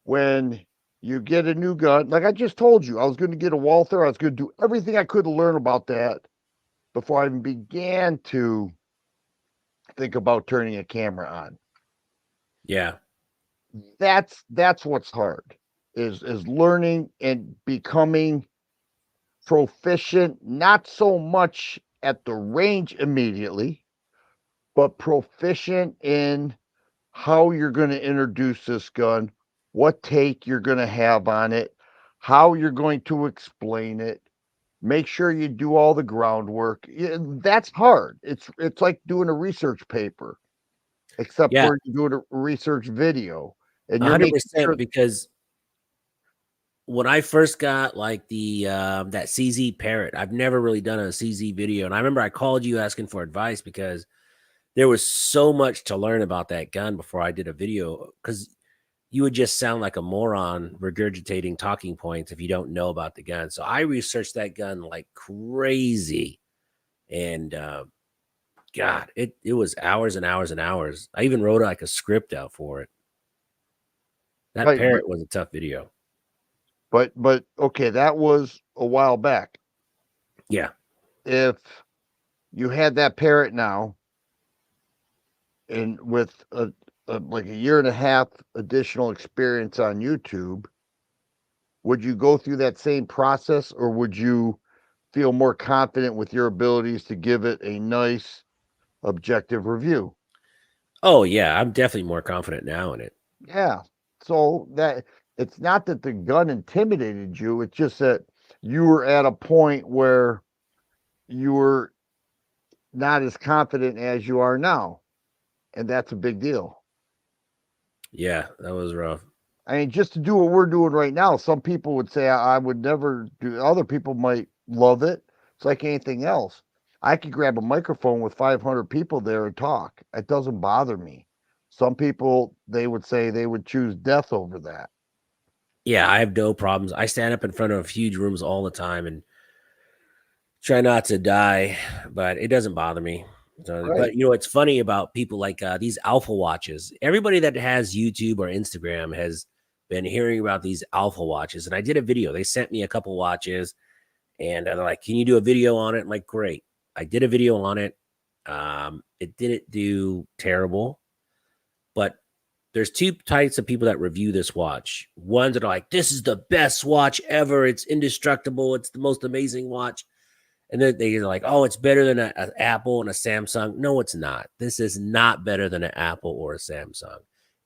When you get a new gun, like I just told you, I was going to get a Walther. I was going to do everything I could to learn about that before I even began to think about turning a camera on. Yeah. That's what's hard is learning and becoming proficient, not so much at the range immediately, but proficient in how you're going to introduce this gun, what take you're going to have on it, how you're going to explain it. Make sure you do all the groundwork. That's hard. It's like doing a research paper, except Yeah, for you doing a research video, and you're making 100% sure. because when I first got like the that CZ Parrot, I've never really done a CZ video, and I remember I called you asking for advice because there was so much to learn about that gun before I did a video because you would just sound like a moron regurgitating talking points if you don't know about the gun. So I researched that gun like crazy, and God, it was hours and hours and hours. I even wrote like a script out for it. That Right, Parrot was a tough video. but okay, that was a while back. Yeah. if you had that parrot now, and with like a year and a half additional experience on YouTube, would you go through that same process, or would you feel more confident with your abilities to give it a nice objective review? Oh yeah, I'm definitely more confident now in it. Yeah. So that it's not that the gun intimidated you, it's just that you were at a point where you were not as confident as you are now. And that's a big deal. Yeah, that was rough. I mean, just to do what we're doing right now, some people would say I would never do. Other people might love it. It's like anything else. I could grab a microphone with 500 people there and talk. It doesn't bother me. Some people, they would say they would choose death over that. Yeah, I have no problems. I stand up in front of huge rooms all the time and try not to die, but it doesn't bother me. So, Right. but you know, it's funny about people like these alpha watches. Everybody that has YouTube or Instagram has been hearing about these alpha watches. And I did a video. They sent me a couple watches and they're like, can you do a video on it? I'm like, great. I did a video on it. It didn't do terrible, but there's two types of people that review this watch. Ones that are like, this is the best watch ever. It's indestructible. It's the most amazing watch. And then they're like, oh, it's better than an Apple and a Samsung. No, it's not. This is not better than an Apple or a Samsung.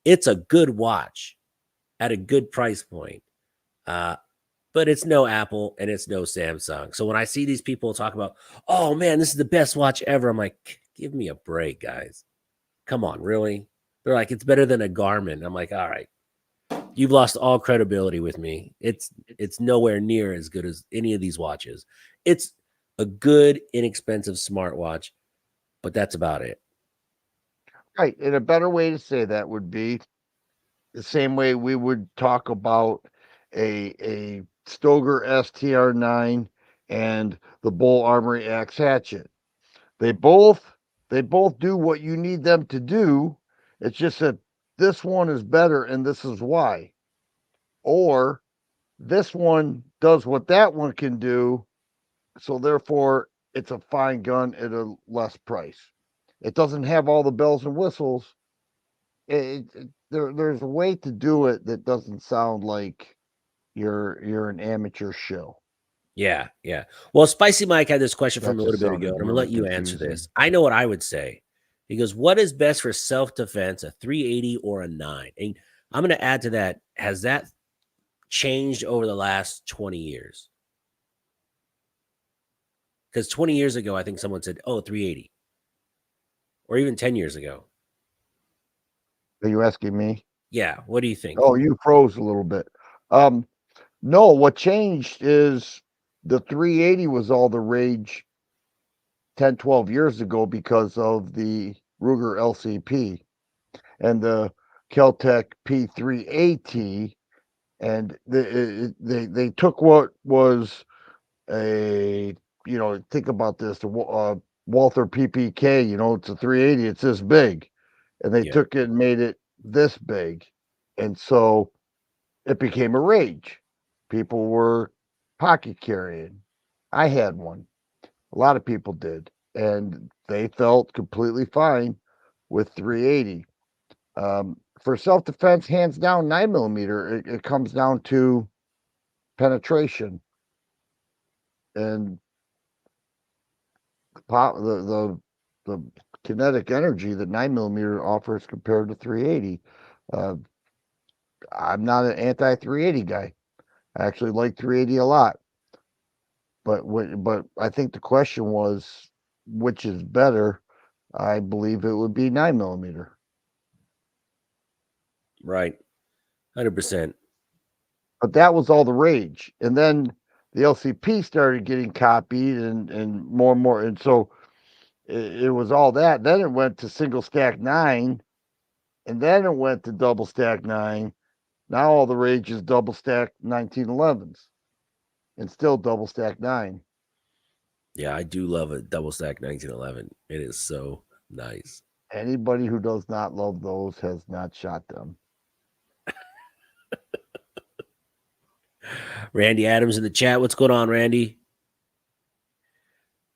It's a good watch at a good price point. Uh, but it's no Apple and it's no Samsung. So when I see these people talk about, oh man, this is the best watch ever, I'm like, give me a break, guys. Come on, really? They're like, it's better than a Garmin. I'm like, all right, you've lost all credibility with me. It's nowhere near as good as any of these watches. It's a good, inexpensive smartwatch, but that's about it. Right. And a better way to say that would be the same way we would talk about a Stoger STR9 and the Bull Armory Axe hatchet. They both they both do what you need them to do. It's just that this one is better and this is why. Or this one does what that one can do, so therefore it's a fine gun at a less price. It doesn't have all the bells and whistles. There's a way to do it that doesn't sound like you're an amateur show. Yeah, yeah. Well, Spicy Mike had this question That from a just little bit ago, sounded and I'm gonna really let you answer confusing. this. I know what I would say. He goes, "What is best for self-defense, a 380 or a 9?" And I'm gonna add to that, has that changed over the last 20 years? Because 20 years ago, I think someone said, oh, 380, or even 10 years ago. Are you asking me? Yeah. What do you think? Oh, you froze a little bit. Um, no, what changed is the 380 was all the rage 10, 12 years ago because of the Ruger LCP and the Keltec P3AT, and they took what was a, think about this, the Walther PPK, it's a 380, it's this big, and they Yeah. took it and made it this big, and so it became a rage. People were pocket carrying. I had one. A lot of people did, and they felt completely fine with 380. For self defense, hands down, 9 millimeter. It comes down to penetration and the kinetic energy that 9 millimeter offers compared to 380. Uh, I'm not an anti 380 guy. I actually like 380 a lot, but I think the question was which is better. I believe it would be 9 millimeter. Right. 100%. But that was all the rage. And then the LCP started getting copied and more and more. And so it was all that. Then it went to single stack 9, and then it went to double stack 9. Now all the rage is double stack 1911s and still double stack 9. Yeah, I do love a double stack 1911. It is so nice. Anybody who does not love those has not shot them. Randy Adams in the chat. What's going on, Randy?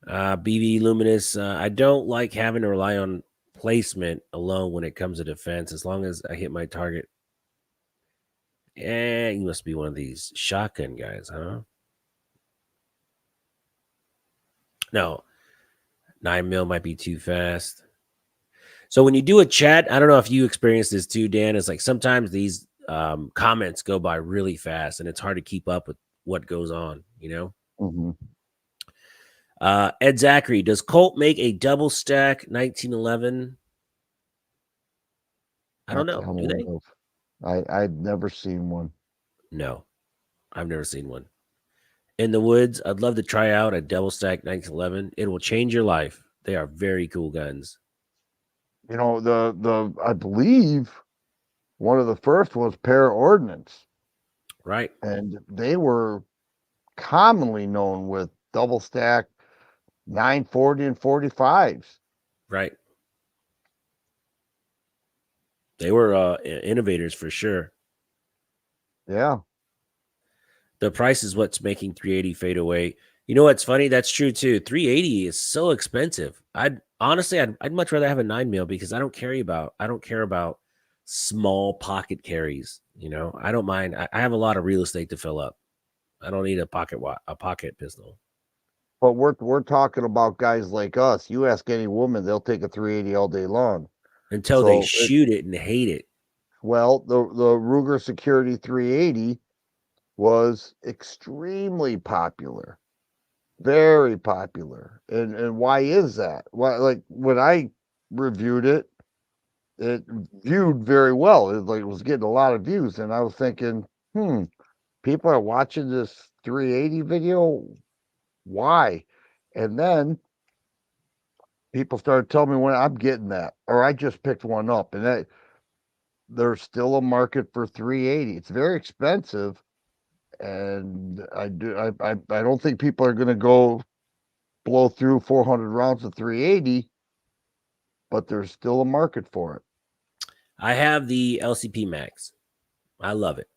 BB Luminous. I don't like having to rely on placement alone when it comes to defense. As long as I hit my target. You must be one of these shotgun guys, huh? No, 9 mil might be too fast. So when you do a chat, I don't know if you experience this too, Dan. It's like sometimes these comments go by really fast, and it's hard to keep up with what goes on. Mhm. Ed Zachary, does Colt make a double stack 1911? I don't Not know. that I'm Do aware they? of. I'd never seen one. No, I've never seen one. In the woods, I'd love to try out a double stack 1911. It will change your life. They are very cool guns. The I believe one of the first was Para Ordnance, Right, and they were commonly known with double stack 940 and 45s. right. They were innovators for sure. Yeah. The price is what's making 380 fade away. You know what's funny? That's true too. 380 is so expensive. I'd much rather have a 9 mil because I don't care about small pocket carries. I don't mind. I have a lot of real estate to fill up. I don't need a pocket pistol But we're talking about guys like us. You ask any woman, they'll take a 380 all day long. until they So shoot it and hate it. the Ruger Security 380 was extremely popular. Very popular. And why is that? Why, like when I reviewed it, it viewed very well. It was getting a lot of views, and I was thinking, people are watching this 380 video. Why? And then people started telling me when I'm getting that, or I just picked one up, and that there's still a market for 380. It's very expensive, and I don't think people are going to go blow through 400 rounds of 380, but there's still a market for it. I have the LCP Max. I love it.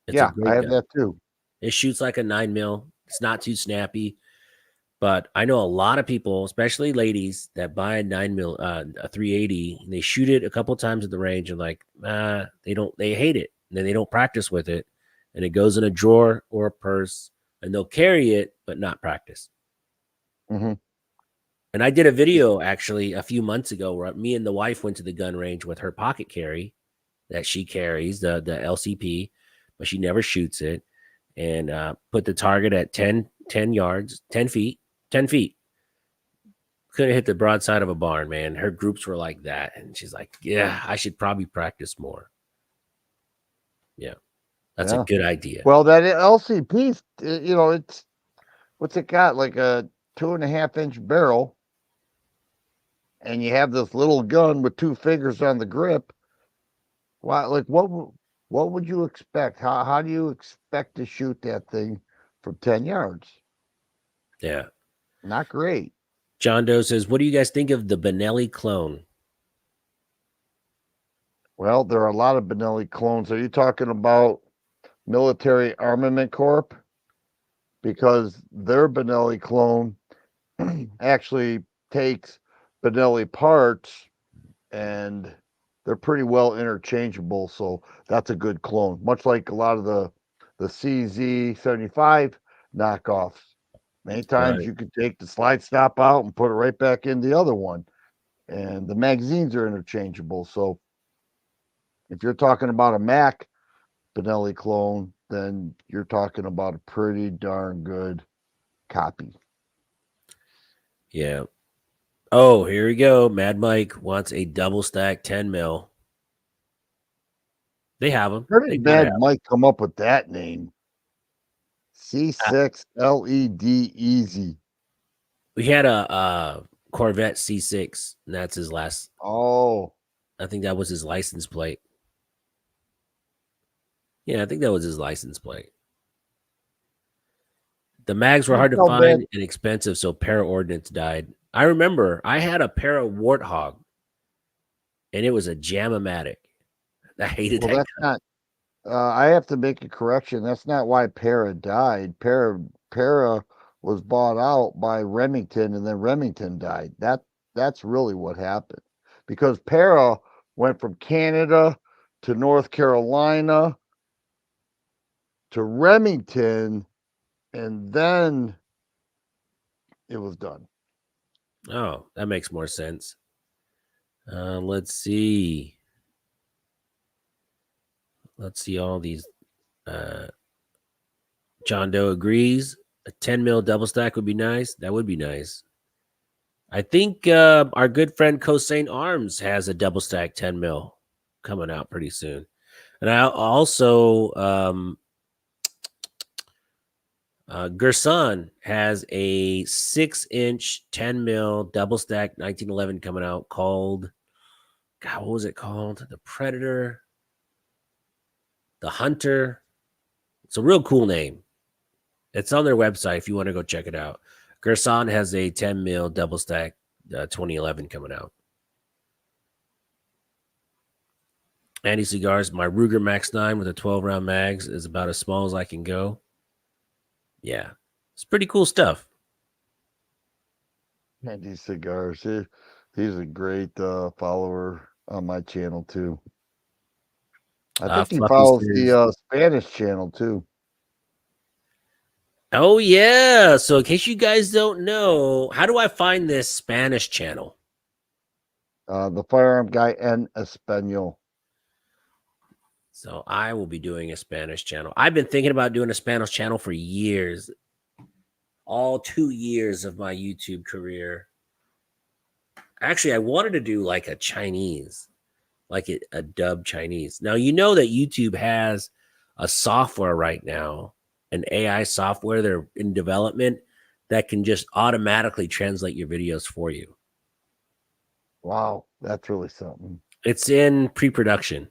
It's a Yeah, I great have gun. that too. It shoots like a 9 mil. It's not too snappy. But I know a lot of people, especially ladies, that buy a 9 mil, a 380, and they shoot it a couple times at the range, and like, they hate it, and then they don't practice with it, and it goes in a drawer or a purse, and they'll carry it but not practice. Hmm. And I did a video actually a few months ago where me and the wife went to the gun range with her pocket carry that she carries, the LCP, but she never shoots it, and put the target at 10 yards, 10 feet, 10 feet. Couldn't hit the broadside of a barn, man. Her groups were like that. And she's like, yeah, I should probably practice more. Yeah, that's a Yeah. good idea. Well, that LCP, it's what's it got? Like a 2.5-inch barrel, and you have this little gun with two fingers on the grip. Why? Like what would you expect? How do you expect to shoot that thing from 10 yards? Yeah. Not great. John Doe says, what do you guys think of the Benelli clone? Well, there are a lot of Benelli clones. Are you talking about Military Armament Corp? Because their Benelli clone actually takes Benelli parts, and they're pretty well interchangeable. So that's a good clone, much like a lot of the CZ75 knockoffs. Many times Right. you could take the slide stop out and put it right back in the other one, and the magazines are interchangeable. So if you're talking about a Mac Benelli clone, then you're talking about a pretty darn good copy. Yeah. Oh, here we go. Mad Mike wants a double stack 10 mil. They have them. Where They did got to have Bad 'em. Mike come up with that name? Uh, C6 LED Easy. We had a Corvette C6, and that's his last. Oh, I think that was his license plate. Yeah, I think that was his license plate. The mags were you hard to tell Bad. find and expensive, so para ordnance died. I remember I had a para warthog, and it was a Jam-O-Matic. I hated Well, that that's gun. not. I have to make a correction. That's not why Para died. Para was bought out by Remington, and then Remington died. That's really what happened, because Para went from Canada to North Carolina to Remington, and then it was done. Oh, that makes more sense. Let's see. Let's see all these. Uh, John Doe agrees. A 10 mil double stack would be nice. That would be nice. I think our good friend Cosane Arms has a double stack 10 mil coming out pretty soon. And I also, Gerson has a 6-inch 10 mil double stack 1911 coming out called, God, what was it called? The Predator, the Hunter. It's a real cool name. It's on their website if you want to go check it out. Gerson has a 10 mil double stack 2011 coming out. Andy Cigars, my Ruger Max 9 with a 12 round mags is about as small as I can go. Yeah, it's pretty cool stuff. Andy Cigars, he's a great follower on my channel too. I think he Fluffy follows says, the Spanish channel too. oh, yeah. So, in case you guys don't know, how do I find this Spanish channel? The Firearm Guy en Espanol. So, I will be doing a Spanish channel. I've been thinking about doing a Spanish channel for years, all 2 years of my YouTube career. Actually, I wanted to do like a Chinese, like a dub Chinese. Now, you know that YouTube has a software right now, an AI software, they're in development that can just automatically translate your videos for you. Wow, that's really something. It's in pre-production.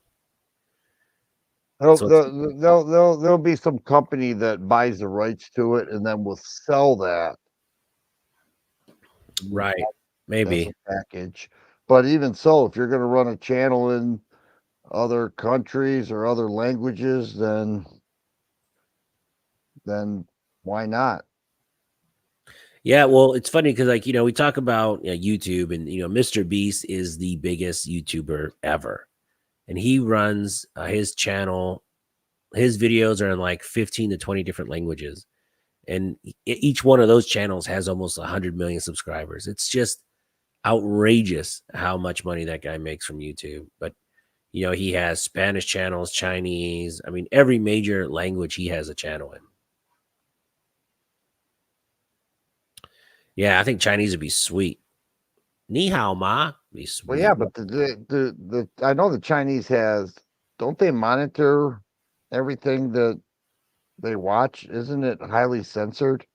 There'll, So there'll be some company that buys the rights to it and then will sell that. right, As maybe. a package. But even so, if you're going to run a channel in other countries or other languages, then why not? Yeah, well, it's funny because, like, we talk about YouTube, and Mr. Beast is the biggest YouTuber ever, and he runs his channel. His videos are in like 15 to 20 different languages, and each one of those channels has almost 100 million subscribers. It's just outrageous how much money that guy makes from YouTube. But he has Spanish channels, Chinese. I mean, every major language he has a channel in. Yeah, I think Chinese would be sweet. Ni hao ma, be sweet. Well, yeah, but the I know the Chinese don't they monitor everything that they watch? Isn't it highly censored?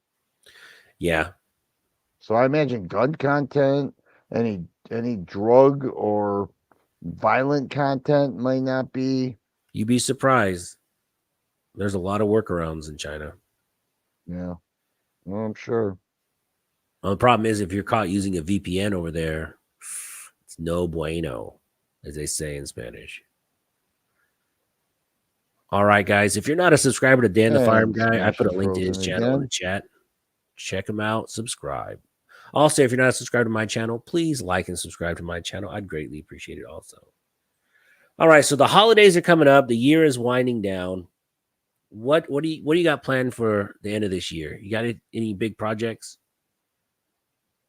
Yeah. So I imagine gun content, any drug or violent content might not be. You'd be surprised. There's a lot of workarounds in China. Yeah, well, I'm sure. Well, the problem is if you're caught using a VPN over there, it's no bueno, as they say in Spanish. All right, guys. If you're not a subscriber to Dan the Firearm And Guy, I Smash put a is link to his frozen channel in the again. chat. Check him out. Subscribe. Also, if you're not subscribed to my channel, please like and subscribe to my channel. I'd greatly appreciate it also. All right, so the holidays are coming up. The year is winding down. What do you got planned for the end of this year? You got any big projects?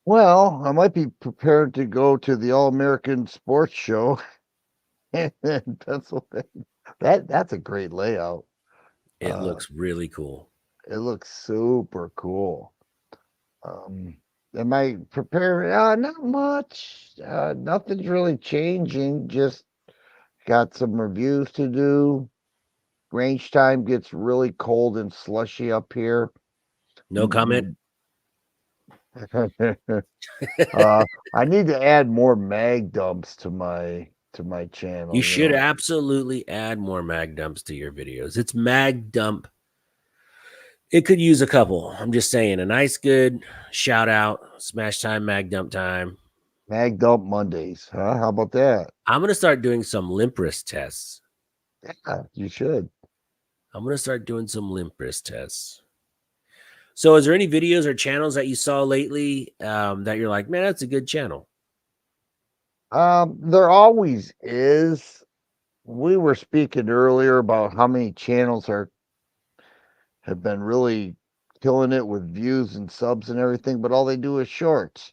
Well, I might be prepared to go to the All American Sports Show in Pennsylvania. That's a great layout. It looks really cool. It looks super cool. Am I prepared? Not much. Nothing's really changing. Just got some reviews to do. Range time gets really cold and slushy up here. No comment. I need to add more mag dumps to my channel. You should absolutely add more mag dumps to your videos. It's mag dump. It could use a couple. I'm just saying, a nice good shout out, smash time, mag dump time. Mag dump Mondays, huh? How about that? I'm gonna start doing some limp wrist tests. Yeah, you should. I'm gonna start doing some limp wrist tests. So, is there any videos or channels that you saw lately that you're like, man, that's a good channel? There always is. We were speaking earlier about how many channels have been really killing it with views and subs and everything, but all they do is shorts.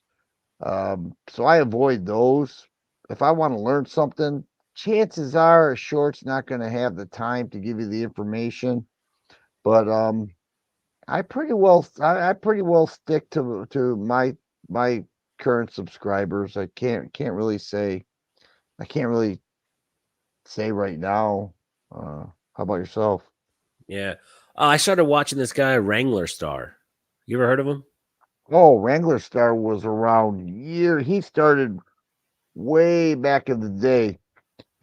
So I avoid those. If I want to learn something, chances are a short's not going to have the time to give you the information. But I pretty well stick to my current subscribers. I can't really say right now. How about yourself? Yeah. I started watching this guy, Wrangler Star. You ever heard of him? Oh, Wrangler Star was around he started way back in the day,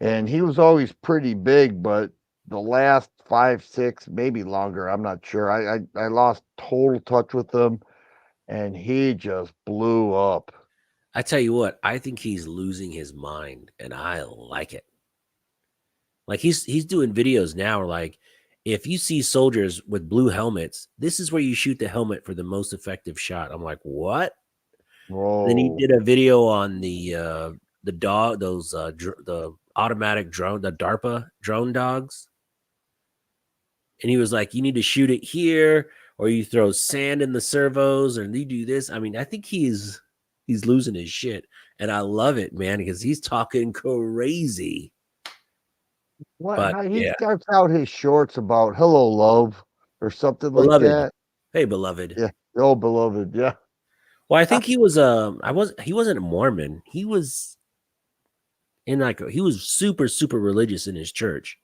and he was always pretty big, but the last 5, 6, maybe longer, I'm not sure. I lost total touch with him, and he just blew up. I tell you what, I think he's losing his mind, and I like it. Like he's doing videos now where like if you see soldiers with blue helmets, this is where you shoot the helmet for the most effective shot. I'm like, what? Then he Whoa. did a video on the dog, those the automatic drone, the DARPA drone dogs, and he was like, you need to shoot it here, or you throw sand in the servos, or you do this. I mean, I think he's losing his shit, and I love it, man, because he's talking crazy. What But how he yeah, starts out his shorts about hello love or something like beloved. that. Hey, beloved. Yeah. Oh, beloved. Yeah. Well, I think he was he wasn't a Mormon. He was in like he was super religious in his church.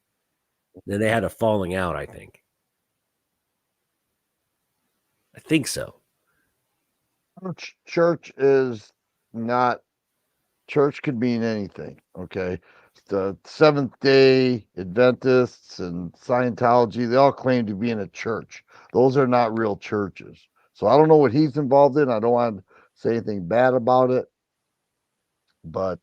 Then they had a falling out, I think. I think so. Church is not church could mean anything. Okay. The Seventh day Adventists and Scientology, they all claim to be in a church. Those are not real churches. So I don't know what he's involved in. I don't want to say anything bad about it, but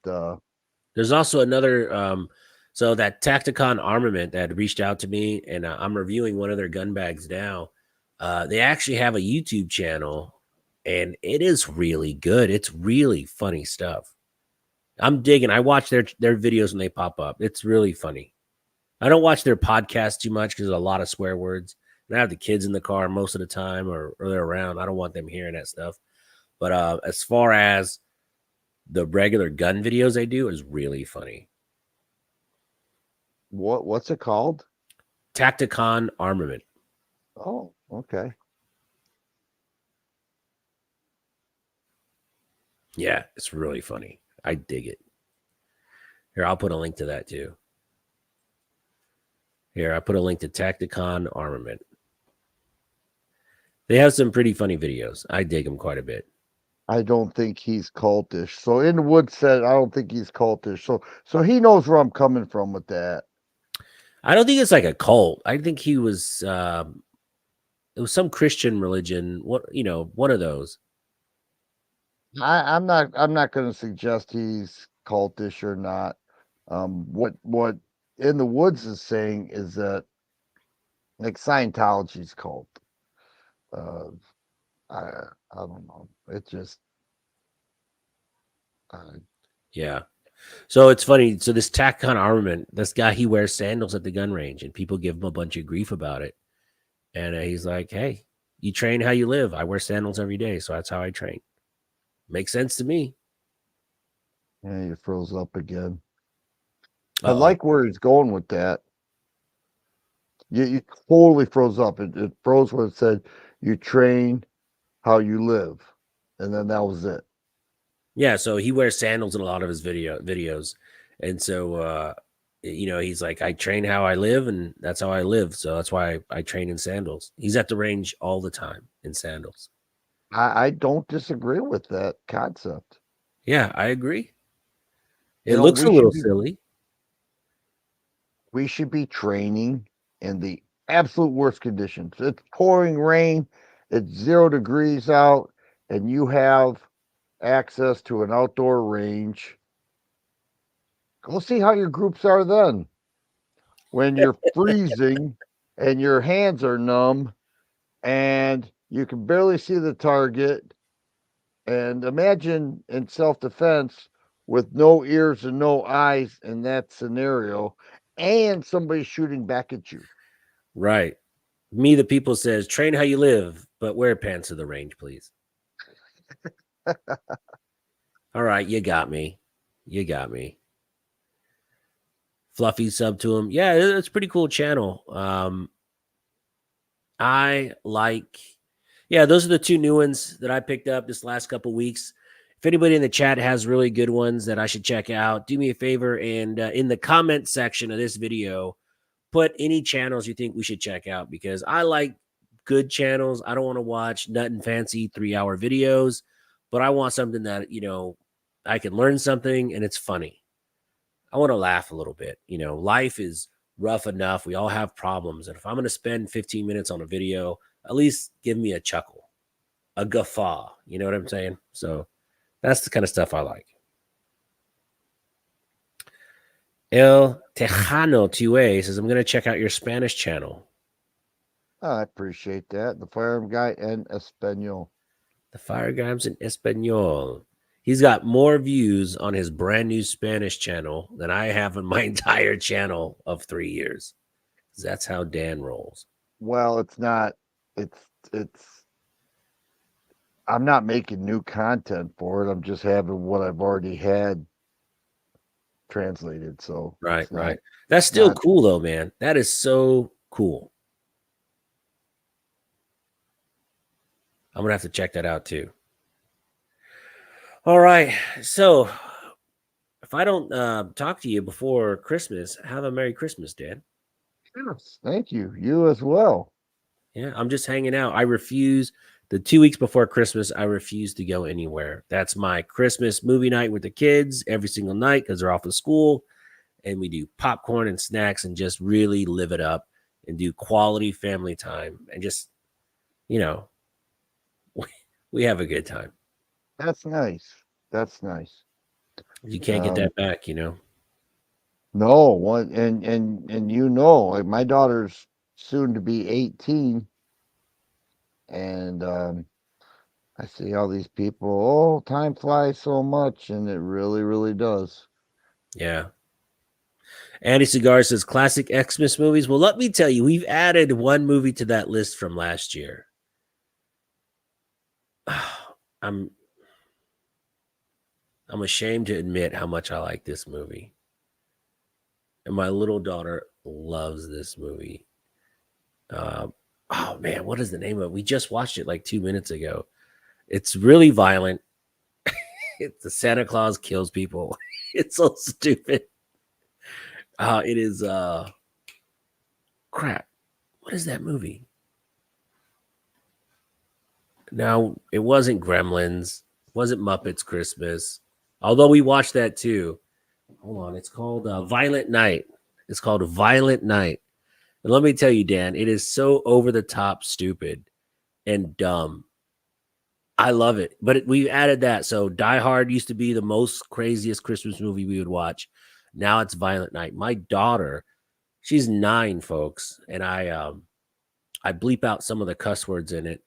There's also another so that Tacticon Armament that had reached out to me and I'm reviewing one of their gun bags now. They actually have a YouTube channel and it is really good. It's really funny stuff. I'm digging. I watch their videos when they pop up. It's really funny. I don't watch their podcast too much because there's a lot of swear words. And I have the kids in the car most of the time or they're around. I don't want them hearing that stuff. But as far as the regular gun videos they do is really funny. what's it called? Tacticon Armament. Oh, okay. Yeah, it's really funny. I dig it. Here, I'll put a link to that too. Here, I put a link to Tacticon Armament. They have some pretty funny videos. I dig them quite a bit. I don't think he's cultish. So In the Woods said I don't think he's cultish. So he knows where I'm coming from with that. I don't think it's like a cult. I think he was it was some Christian religion. What one of those. I'm not going to suggest he's cultish or not. What In the Woods is saying is that like Scientology's cult. Uh, I I don't know. It just uh, Yeah. So it's funny. So this Tacticon Armament, this guy, he wears sandals at the gun range, and people give him a bunch of grief about it. And he's like, "Hey, you train how you live. I wear sandals every day, so that's how I train. Makes sense to me." yeah, he froze up again. I Uh oh. like where he's going with that. You totally froze up. It froze when it said you train how you live, and then that was it. Yeah. So he wears sandals in a lot of his videos, and so he's like, "I train how I live, and that's how I live. So that's why I train in sandals." He's at the range all the time in sandals. I don't disagree with that concept. Yeah, I agree. You It know, looks a little silly. we should be training in the absolute worst conditions. It's pouring rain, it's 0 degrees out, and you have access to an outdoor range. Go see how your groups are then. When you're freezing and your hands are numb and you can barely see the target. And imagine in self-defense with no ears and no eyes in that scenario, and somebody shooting back at you. Right. Me, the people says, train how you live, but wear pants to the range, please. All right, you got me. You got me. Fluffy sub to him. Yeah, it's a pretty cool channel. I like, yeah, those are the two new ones that I picked up this last couple weeks. If anybody in the chat has really good ones that I should check out, do me a favor and in the comment section of this video, put any channels you think we should check out because I like good channels. I don't want to watch nothing fancy 3-hour videos, but I want something that, I can learn something and it's funny. I want to laugh a little bit. Life is rough enough. We all have problems. And if I'm going to spend 15 minutes on a video, at least give me a chuckle, a guffaw. You know what I'm saying? So that's the kind of stuff I like. El Tejano 2A says, I'm going to check out your Spanish channel. I appreciate that. The Firearm Guy en Espanol. The Fire Guys in Espanol. He's got more views on his brand new Spanish channel than I have on my entire channel of 3 years. That's how Dan rolls. Well, it's not. It's. I'm not making new content for it. I'm just having what I've already had translated. So Right. That's still cool though, man. That is so cool. I'm gonna have to check that out too. All right. So if I don't talk to you before Christmas, have a Merry Christmas, Dan. Yes, thank you. You as well. Yeah, I'm just hanging out. I refuse. The 2 weeks before Christmas, I refuse to go anywhere. That's my Christmas movie night with the kids every single night because they're off of school. And we do popcorn and snacks and just really live it up and do quality family time and just, we have a good time. That's nice. That's nice. You can't get that back, No, one and like my daughter's soon to be 18, and I see all these people. Oh, time flies so much, and it really, really does. Yeah. Andy Cigar says classic Xmas movies. Well, let me tell you, we've added one movie to that list from last year. I'm ashamed to admit how much I like this movie. And my little daughter loves this movie. Oh man, what is the name of it? We just watched it like 2 minutes ago. It's really violent. It's the Santa Claus kills people. It's so stupid. It is crap. What is that movie? Now, it wasn't Gremlins. It wasn't Muppets Christmas. Although we watched that too. Hold on. It's called Violent Night. It's called Violent Night. And let me tell you, Dan, it is so over the top stupid and dumb. I love it. But we added that. So Die Hard used to be the most craziest Christmas movie we would watch. Now it's Violent Night. My daughter, she's 9, folks, and I bleep out some of the cuss words in it.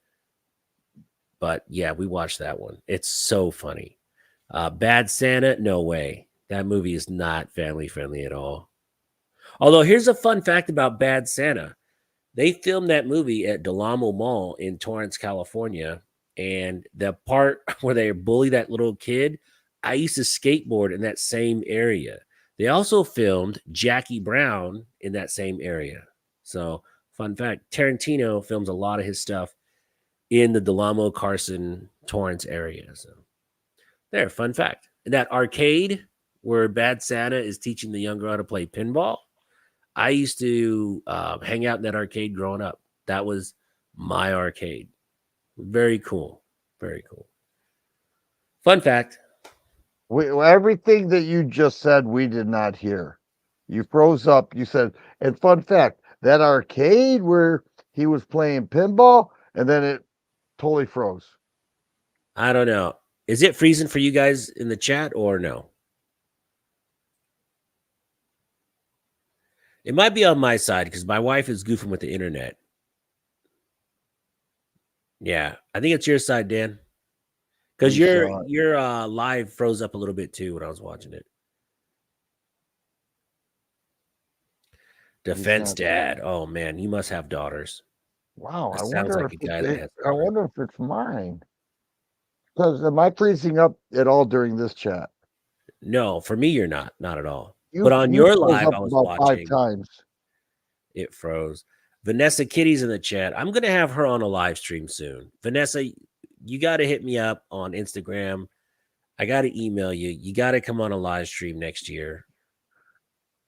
But yeah, we watched that one. It's so funny. Bad Santa, no way. That movie is not family friendly at all. Although here's a fun fact about Bad Santa. They filmed that movie at Del Amo Mall in Torrance, California. And the part where they bully that little kid, I used to skateboard in that same area. They also filmed Jackie Brown in that same area. So, fun fact, Tarantino films a lot of his stuff in the Del Amo, Carson, Torrance area. So, there, fun fact. And that arcade where Bad Santa is teaching the young girl how to play pinball, I used to hang out in that arcade growing up. That was my arcade. Very cool. Very cool. Fun fact. Everything that you just said, we did not hear. You froze up. You said, and fun fact, that arcade where he was playing pinball, and then it totally froze. I don't know. Is it freezing for you guys in the chat or no? It might be on my side because my wife is goofing with the internet. Yeah, I think it's your side, Dan, because We your saw it. your live froze up a little bit too when I was watching it. We Defense sent it. dad. Oh man, you must have daughters. Wow, That I sounds wonder like if a guy that has I daughters. wonder if it's mine. Because am I freezing up at all during this chat? No, for me, you're not. Not at all. But You on you your froze live, up I was about 5 watching. times. It froze. Vanessa Kitty's in the chat. I'm gonna have her on a live stream soon. Vanessa, you got to hit me up on Instagram. I got to email you. You got to come on a live stream next year.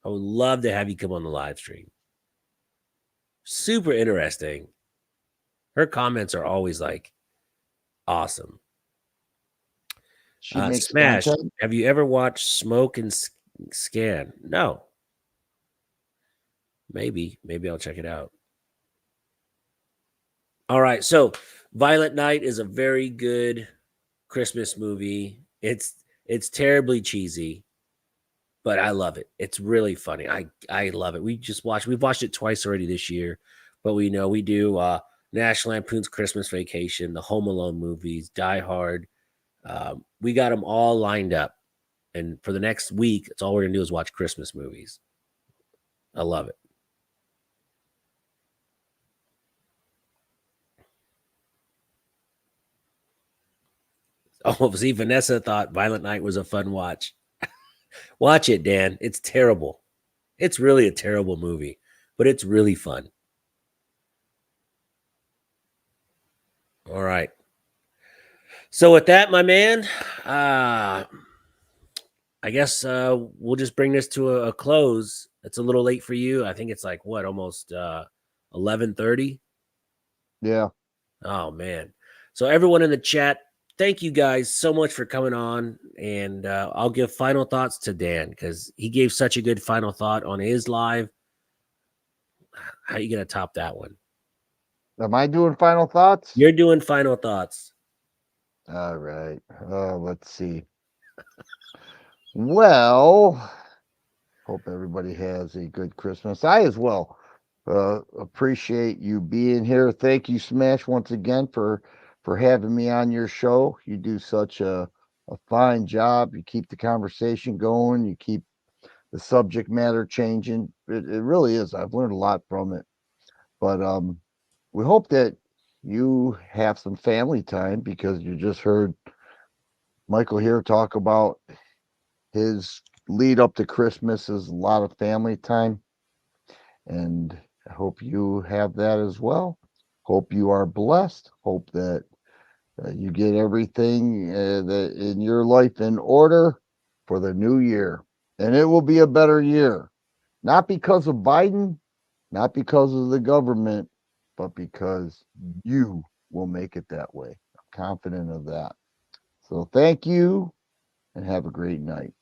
I would love to have you come on the live stream. Super interesting. Her comments are always like awesome. She makes Smash, content. have you ever watched Smoke and Scan? No. Maybe I'll check it out. All right, so Violent Night is a very good Christmas movie. It's terribly cheesy, but I love it. It's really funny. I love it. We've watched it twice already this year, but we do National Lampoon's Christmas Vacation, the Home Alone movies, Die Hard. We got them all lined up, and for the next week, it's all we're gonna do is watch Christmas movies. I love it. Oh, see, Vanessa thought Violent Night was a fun watch. Watch it, Dan. It's terrible. It's really a terrible movie, but it's really fun. All right. So with that, my man, I guess we'll just bring this to a close. It's a little late for you. I think it's like what, almost 11:30. Yeah. Oh man. So everyone in the chat, thank you guys so much for coming on, and I'll give final thoughts to Dan because he gave such a good final thought on his live. How you gonna top that one? Am I doing final thoughts? You're doing final thoughts. All right. Let's see. Well, hope everybody has a good Christmas. I as well appreciate you being here. Thank you, Smash, once again for having me on your show. You do such a fine job. You keep the conversation going. You keep the subject matter changing. It really is. I've learned a lot from it. But we hope that you have some family time because you just heard Michael here talk about his lead up to Christmas is a lot of family time. And I hope you have that as well. Hope you are blessed. Hope that you get everything that in your life in order for the new year. And it will be a better year. Not because of Biden, not because of the government, but because you will make it that way. I'm confident of that. So thank you and have a great night.